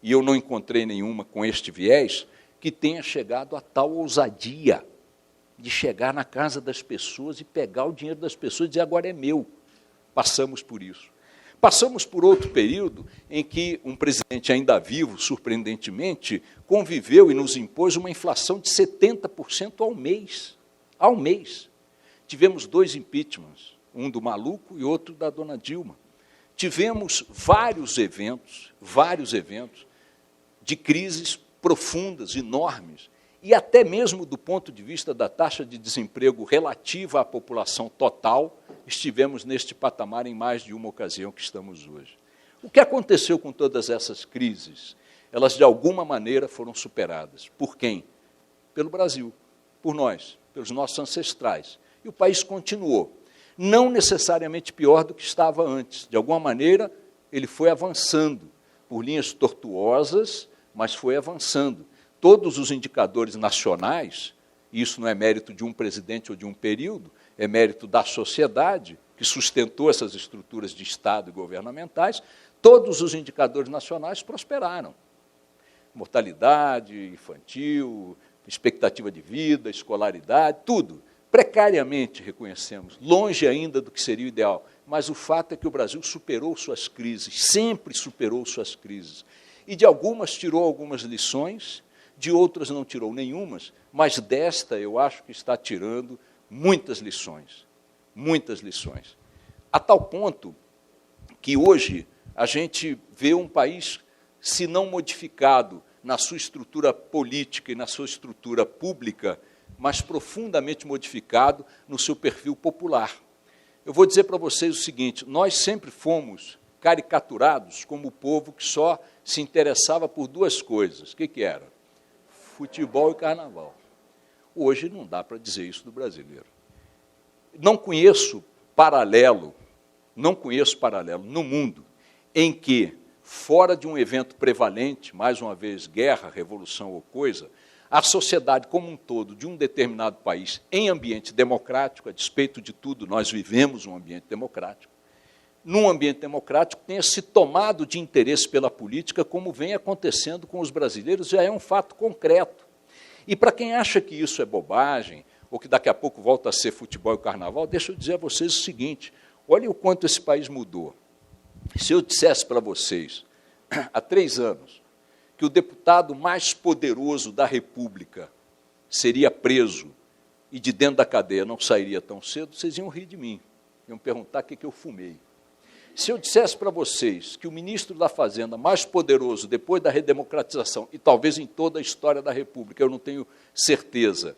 e eu não encontrei nenhuma com este viés, que tenha chegado a tal ousadia de chegar na casa das pessoas e pegar o dinheiro das pessoas e dizer, agora é meu. Passamos por isso. Passamos por outro período em que um presidente ainda vivo, surpreendentemente, conviveu e nos impôs uma inflação de 70% ao mês. Ao mês. Tivemos 2 impeachments, um do maluco e outro da dona Dilma. Tivemos vários eventos de crises profundas, enormes, e até mesmo do ponto de vista da taxa de desemprego relativa à população total, estivemos neste patamar em mais de uma ocasião que estamos hoje. O que aconteceu com todas essas crises? Elas, de alguma maneira, foram superadas. Por quem? Pelo Brasil, por nós, pelos nossos ancestrais. E o país continuou. Não necessariamente pior do que estava antes. De alguma maneira, ele foi avançando por linhas tortuosas, mas foi avançando. Todos os indicadores nacionais, e isso não é mérito de um presidente ou de um período, é mérito da sociedade, que sustentou essas estruturas de Estado e governamentais, todos os indicadores nacionais prosperaram. Mortalidade infantil, expectativa de vida, escolaridade, tudo. Precariamente reconhecemos, longe ainda do que seria o ideal, mas o fato é que o Brasil superou suas crises, sempre superou suas crises, e de algumas tirou algumas lições, de outras não tirou nenhumas, mas desta eu acho que está tirando muitas lições, a tal ponto que hoje a gente vê um país, se não modificado na sua estrutura política e na sua estrutura pública, mas profundamente modificado no seu perfil popular. Eu vou dizer para vocês o seguinte, nós sempre fomos caricaturados como o povo que só se interessava por duas coisas. O que era? Futebol e carnaval. Hoje não dá para dizer isso do brasileiro. Não conheço paralelo no mundo em que, fora de um evento prevalente, mais uma vez, guerra, revolução ou coisa, a sociedade como um todo de um determinado país, em ambiente democrático, a despeito de tudo, nós vivemos um ambiente democrático, num ambiente democrático tenha se tomado de interesse pela política, como vem acontecendo com os brasileiros, já é um fato concreto. E para quem acha que isso é bobagem, ou que daqui a pouco volta a ser futebol e carnaval, deixa eu dizer a vocês o seguinte, olhem o quanto esse país mudou. Se eu dissesse para vocês, há 3 anos, que o deputado mais poderoso da República seria preso e de dentro da cadeia não sairia tão cedo, vocês iam rir de mim, iam perguntar o que eu fumei. Se eu dissesse para vocês que o ministro da Fazenda mais poderoso depois da redemocratização, e talvez em toda a história da República, eu não tenho certeza,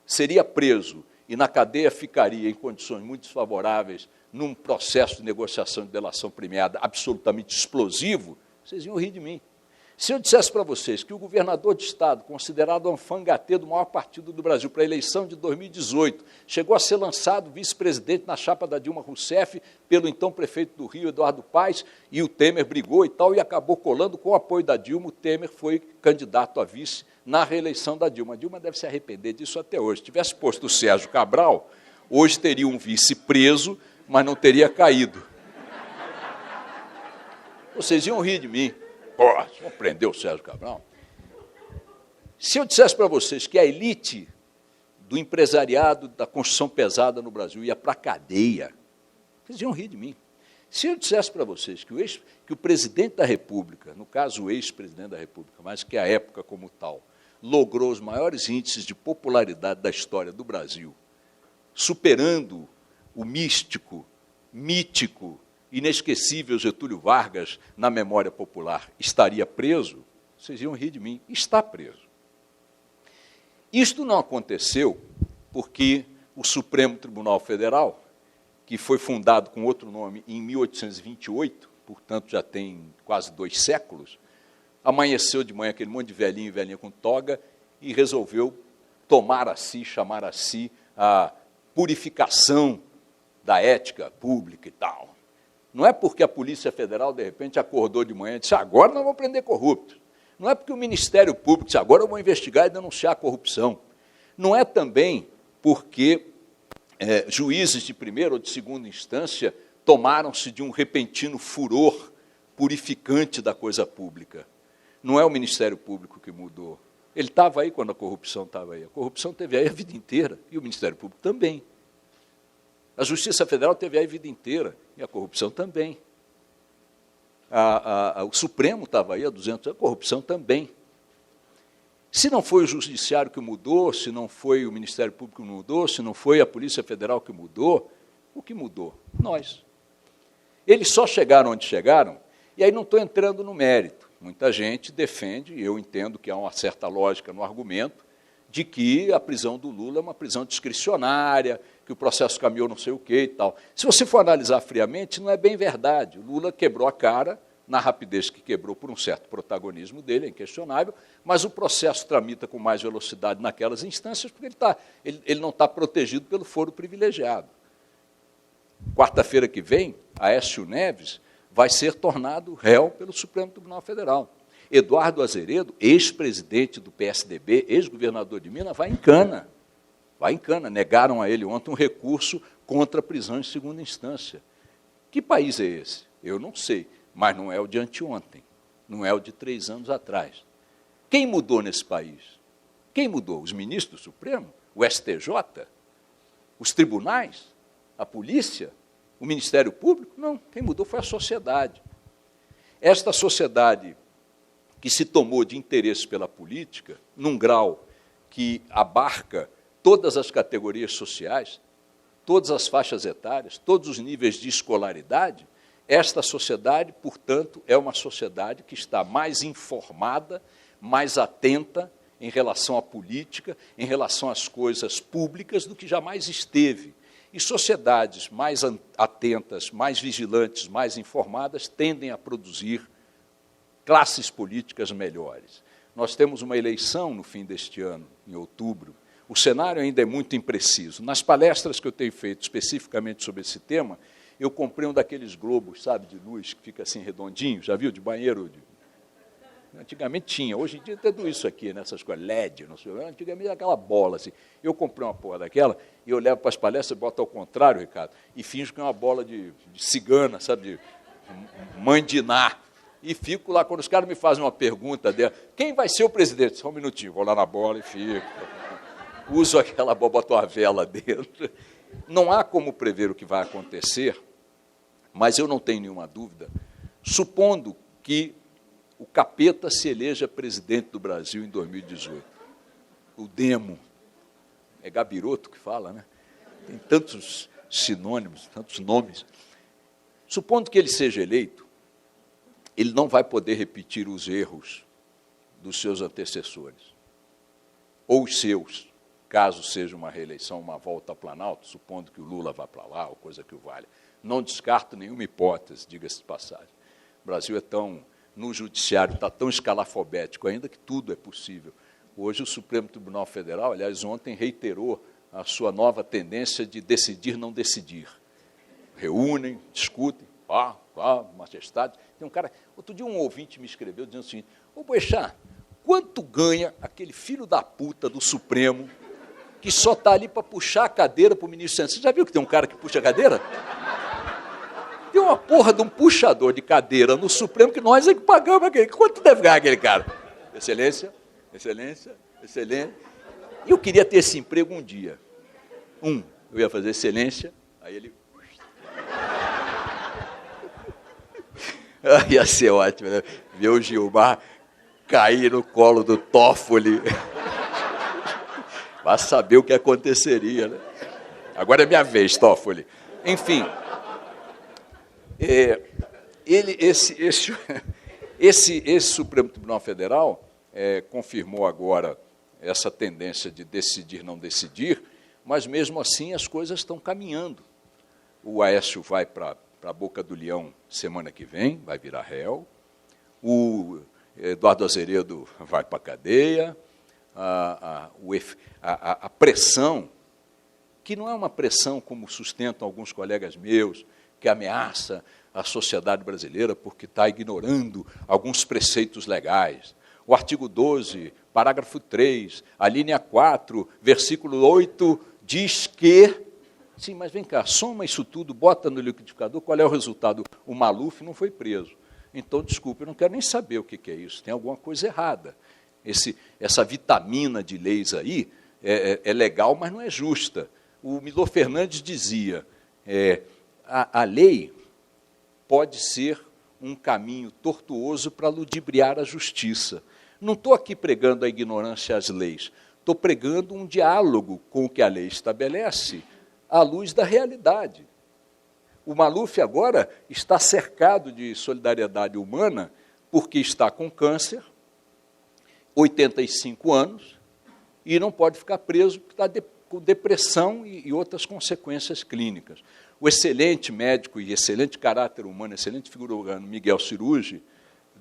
seria preso e na cadeia ficaria em condições muito desfavoráveis, num processo de negociação de delação premiada absolutamente explosivo, vocês iam rir de mim. Se eu dissesse para vocês que o governador de Estado, considerado o alfangatê do maior partido do Brasil para a eleição de 2018, chegou a ser lançado vice-presidente na chapa da Dilma Rousseff pelo então prefeito do Rio, Eduardo Paes, e o Temer brigou e tal, e acabou colando com o apoio da Dilma, o Temer foi candidato a vice na reeleição da Dilma. A Dilma deve se arrepender disso até hoje. Se tivesse posto o Sérgio Cabral, hoje teria um vice preso, mas não teria caído. Vocês iam rir de mim. Porra, você não prendeu o Sérgio Cabral? Se eu dissesse para vocês que a elite do empresariado da construção pesada no Brasil ia para a cadeia, vocês iam rir de mim. Se eu dissesse para vocês que o presidente da República, no caso o ex-presidente da República, mas que a época como tal, logrou os maiores índices de popularidade da história do Brasil, superando o místico, mítico, inesquecível Getúlio Vargas na memória popular, estaria preso, vocês iam rir de mim, está preso. Isto não aconteceu porque o Supremo Tribunal Federal, que foi fundado com outro nome em 1828, portanto já tem quase 2 séculos, amanheceu de manhã aquele monte de velhinho e velhinha com toga e resolveu tomar a si, chamar a si a purificação da ética pública e tal. Não é porque a Polícia Federal, de repente, acordou de manhã e disse, agora nós vamos prender corruptos. Não é porque o Ministério Público disse, agora eu vou investigar e denunciar a corrupção. Não é também porque juízes de primeira ou de segunda instância tomaram-se de um repentino furor purificante da coisa pública. Não é o Ministério Público que mudou. Ele estava aí quando a corrupção estava aí. A corrupção teve aí a vida inteira, e o Ministério Público também. A Justiça Federal teve aí a vida inteira, e a corrupção também. O Supremo estava aí há 200 anos, a corrupção também. Se não foi o Judiciário que mudou, se não foi o Ministério Público que mudou, se não foi a Polícia Federal que mudou, o que mudou? Nós. Eles só chegaram onde chegaram, e aí não estou entrando no mérito. Muita gente defende, e eu entendo que há uma certa lógica no argumento, de que a prisão do Lula é uma prisão discricionária, que o processo caminhou não sei o quê e tal. Se você for analisar friamente, não é bem verdade. O Lula quebrou a cara, na rapidez que quebrou por um certo protagonismo dele, é inquestionável, mas o processo tramita com mais velocidade naquelas instâncias, porque ele não está protegido pelo foro privilegiado. Quarta-feira que vem, Aécio Neves vai ser tornado réu pelo Supremo Tribunal Federal. Eduardo Azeredo, ex-presidente do PSDB, ex-governador de Minas, vai em cana. Vai em cana. Negaram a ele ontem um recurso contra a prisão em segunda instância. Que país é esse? Eu não sei, mas não é o de anteontem, não é o de 3 anos atrás. Quem mudou nesse país? Quem mudou? Os ministros do Supremo? O STJ? Os tribunais? A polícia? O Ministério Público? Não, quem mudou foi a sociedade. Esta sociedade que se tomou de interesse pela política, num grau que abarca todas as categorias sociais, todas as faixas etárias, todos os níveis de escolaridade, esta sociedade, portanto, é uma sociedade que está mais informada, mais atenta em relação à política, em relação às coisas públicas, do que jamais esteve. E sociedades mais atentas, mais vigilantes, mais informadas, tendem a produzir classes políticas melhores. Nós temos uma eleição no fim deste ano, em outubro. O cenário ainda é muito impreciso. Nas palestras que eu tenho feito especificamente sobre esse tema, eu comprei um daqueles globos, sabe, de luz, que fica assim redondinho, já viu, de banheiro? Antigamente tinha, hoje em dia tem tudo isso aqui, nessas coisas, LED, não sei, antigamente era aquela bola assim. Eu comprei uma porra daquela e eu levo para as palestras, boto ao contrário, Ricardo, e finjo que é uma bola de cigana, sabe, de mãe de Iná. E fico lá, quando os caras me fazem uma pergunta dela, quem vai ser o presidente? Só um minutinho, vou lá na bola e fico. Uso aquela bola, boto uma vela dentro. Não há como prever o que vai acontecer, mas eu não tenho nenhuma dúvida, supondo que o capeta se eleja presidente do Brasil em 2018. O demo. É Gabiroto que fala, né? Tem tantos sinônimos, tantos nomes. Supondo que ele seja eleito, ele não vai poder repetir os erros dos seus antecessores, ou os seus, caso seja uma reeleição, uma volta a Planalto, supondo que o Lula vá para lá, ou coisa que o valha. Não descarto nenhuma hipótese, diga-se de passagem. O Brasil é tão, no judiciário, está tão escalafobético ainda que tudo é possível. Hoje o Supremo Tribunal Federal, aliás, ontem reiterou a sua nova tendência de decidir não decidir. Reúnem, discutem, majestade. Tem um cara, outro dia um ouvinte me escreveu dizendo o seguinte, ô Boechat, quanto ganha aquele filho da puta do Supremo que só está ali para puxar a cadeira para o ministro Santos? Você já viu que tem um cara que puxa a cadeira? Tem uma porra de um puxador de cadeira no Supremo que nós é que pagamos aquele. Quanto deve ganhar aquele cara? Excelência, excelência, excelência. E eu queria ter esse emprego um dia. Eu ia fazer excelência, aí ele... Ia ser ótimo, né? Ver o Gilmar cair no colo do Toffoli. Vai saber o que aconteceria, né? Agora é minha vez, Toffoli. Enfim, esse Supremo Tribunal Federal confirmou agora essa tendência de decidir, não decidir, mas mesmo assim as coisas estão caminhando. O Aécio vai para a Boca do Leão semana que vem, vai virar réu. O Eduardo Azeredo vai para a cadeia. A pressão, que não é uma pressão como sustentam alguns colegas meus, que ameaça a sociedade brasileira porque está ignorando alguns preceitos legais. O artigo 12, parágrafo 3, a linha 4, versículo 8, diz que... Sim, mas vem cá, soma isso tudo, bota no liquidificador, qual é o resultado? O Maluf não foi preso. Então, desculpe, eu não quero nem saber o que é isso, tem alguma coisa errada. Essa vitamina de leis aí é legal, mas não é justa. O Milor Fernandes dizia, a lei pode ser um caminho tortuoso para ludibriar a justiça. Não estou aqui pregando a ignorância às leis, estou pregando um diálogo com o que a lei estabelece, à luz da realidade. O Maluf agora está cercado de solidariedade humana porque está com câncer, 85 anos, e não pode ficar preso porque está com depressão e outras consequências clínicas. O excelente médico e excelente caráter humano, excelente figura humana, Miguel Cirugi,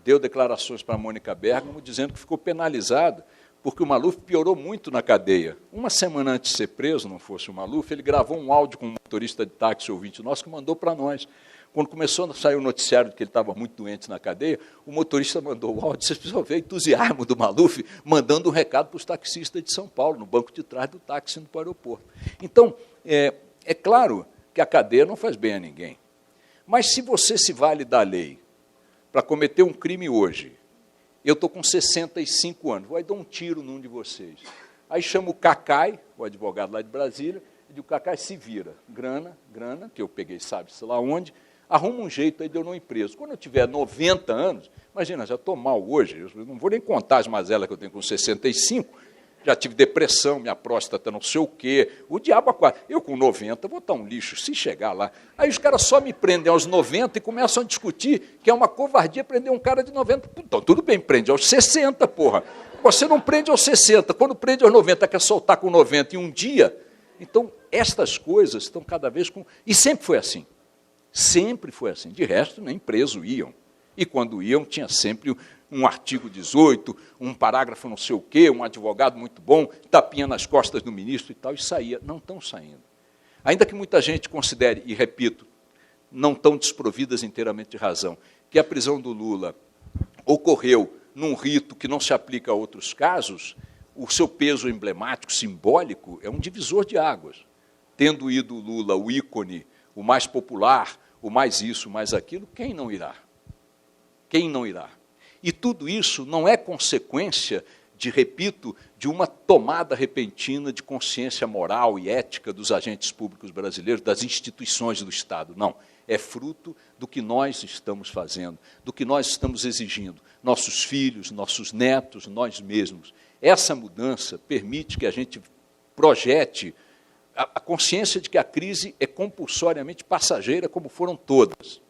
deu declarações para a Mônica Bergamo dizendo que ficou penalizado porque o Maluf piorou muito na cadeia. Uma semana antes de ser preso, não fosse o Maluf, ele gravou um áudio com um motorista de táxi ouvinte nosso que mandou para nós. Quando começou a sair o noticiário de que ele estava muito doente na cadeia, o motorista mandou o áudio, vocês precisam ver o entusiasmo do Maluf, mandando um recado para os taxistas de São Paulo, no banco de trás do táxi indo para o aeroporto. Então, é claro que a cadeia não faz bem a ninguém. Mas se você se vale da lei para cometer um crime hoje, eu estou com 65 anos, vou aí dar um tiro num de vocês. Aí chama o Cacai, o advogado lá de Brasília, e diz, o Cacai se vira. Grana, que eu peguei, sabe-se lá onde, arruma um jeito aí de eu não ir preso. Quando eu tiver 90 anos, imagina, já estou mal hoje, eu não vou nem contar as mazelas que eu tenho com 65, já tive depressão, minha próstata não sei o quê, o diabo a quatro. Eu com 90 vou estar um lixo, se chegar lá. Aí os caras só me prendem aos 90 e começam a discutir que é uma covardia prender um cara de 90. Então, tudo bem, prende aos 60, porra. Você não prende aos 60, quando prende aos 90, quer soltar com 90 em um dia. Então, estas coisas estão cada vez com... E sempre foi assim. Sempre foi assim. De resto, nem preso iam. E quando iam, tinha sempre um artigo 18, um parágrafo não sei o quê, um advogado muito bom, tapinha nas costas do ministro e tal, e saía. Não estão saindo. Ainda que muita gente considere, e repito, não estão desprovidas inteiramente de razão, que a prisão do Lula ocorreu num rito que não se aplica a outros casos, o seu peso emblemático, simbólico, é um divisor de águas. Tendo ido o Lula, o ícone, o mais popular, o mais isso, o mais aquilo, quem não irá? Quem não irá? E tudo isso não é consequência de, repito, de uma tomada repentina de consciência moral e ética dos agentes públicos brasileiros, das instituições do Estado. Não. É fruto do que nós estamos fazendo, do que nós estamos exigindo. Nossos filhos, nossos netos, nós mesmos. Essa mudança permite que a gente projete a consciência de que a crise é compulsoriamente passageira, como foram todas.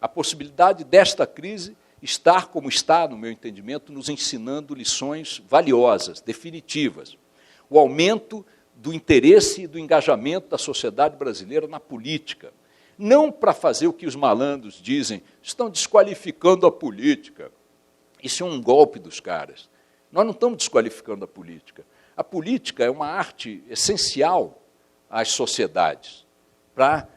A possibilidade desta crise estar, como está, no meu entendimento, nos ensinando lições valiosas, definitivas. O aumento do interesse e do engajamento da sociedade brasileira na política. Não para fazer o que os malandros dizem, estão desqualificando a política. Isso é um golpe dos caras. Nós não estamos desqualificando a política. A política é uma arte essencial às sociedades para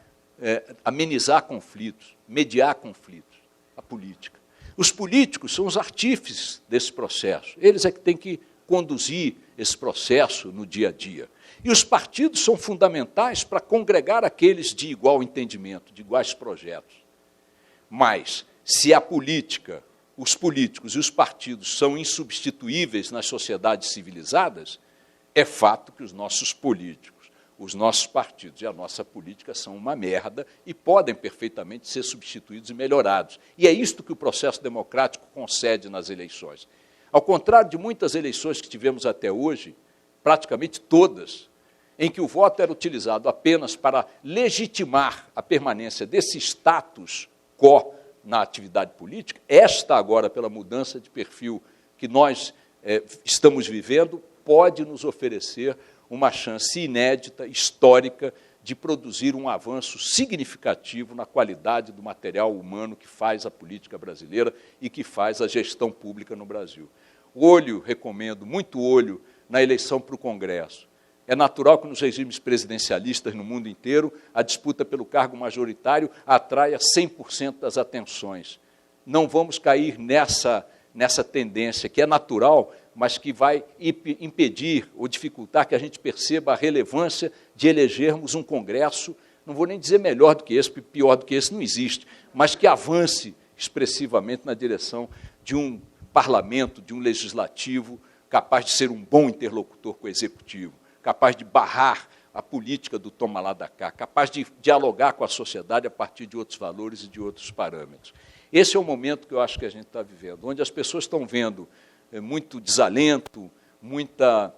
amenizar conflitos, mediar conflitos. A política. Os políticos são os artífices desse processo. Eles é que têm que conduzir esse processo no dia a dia. E os partidos são fundamentais para congregar aqueles de igual entendimento, de iguais projetos. Mas, se a política, os políticos e os partidos são insubstituíveis nas sociedades civilizadas, é fato que os nossos políticos, os nossos partidos e a nossa política são uma merda e podem perfeitamente ser substituídos e melhorados. E é isto que o processo democrático concede nas eleições. Ao contrário de muitas eleições que tivemos até hoje, praticamente todas, em que o voto era utilizado apenas para legitimar a permanência desse status quo na atividade política, esta agora, pela mudança de perfil que nós estamos vivendo, pode nos oferecer uma chance inédita, histórica, de produzir um avanço significativo na qualidade do material humano que faz a política brasileira e que faz a gestão pública no Brasil. Olho, recomendo, muito olho na eleição para o Congresso. É natural que nos regimes presidencialistas no mundo inteiro a disputa pelo cargo majoritário atraia 100% das atenções. Não vamos cair nessa tendência que é natural, mas que vai impedir ou dificultar que a gente perceba a relevância de elegermos um Congresso, não vou nem dizer melhor do que esse, porque pior do que esse não existe, mas que avance expressivamente na direção de um parlamento, de um legislativo capaz de ser um bom interlocutor com o executivo, capaz de barrar a política do toma lá da cá, capaz de dialogar com a sociedade a partir de outros valores e de outros parâmetros. Esse é o momento que eu acho que a gente está vivendo, onde as pessoas estão vendo muito desalento, muita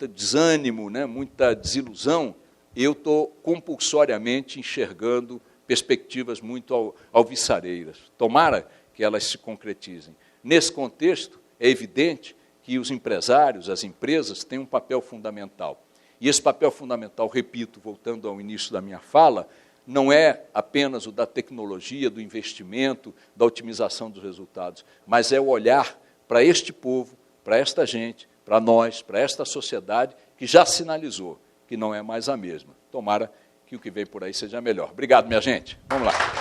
desânimo, né, muita desilusão. Eu estou compulsoriamente enxergando perspectivas muito alvissareiras. Tomara que elas se concretizem. Nesse contexto, é evidente que os empresários, as empresas, têm um papel fundamental. E esse papel fundamental, repito, voltando ao início da minha fala, não é apenas o da tecnologia, do investimento, da otimização dos resultados, mas é o olhar para este povo, para esta gente, para nós, para esta sociedade, que já sinalizou que não é mais a mesma. Tomara que o que vem por aí seja melhor. Obrigado, minha gente. Vamos lá.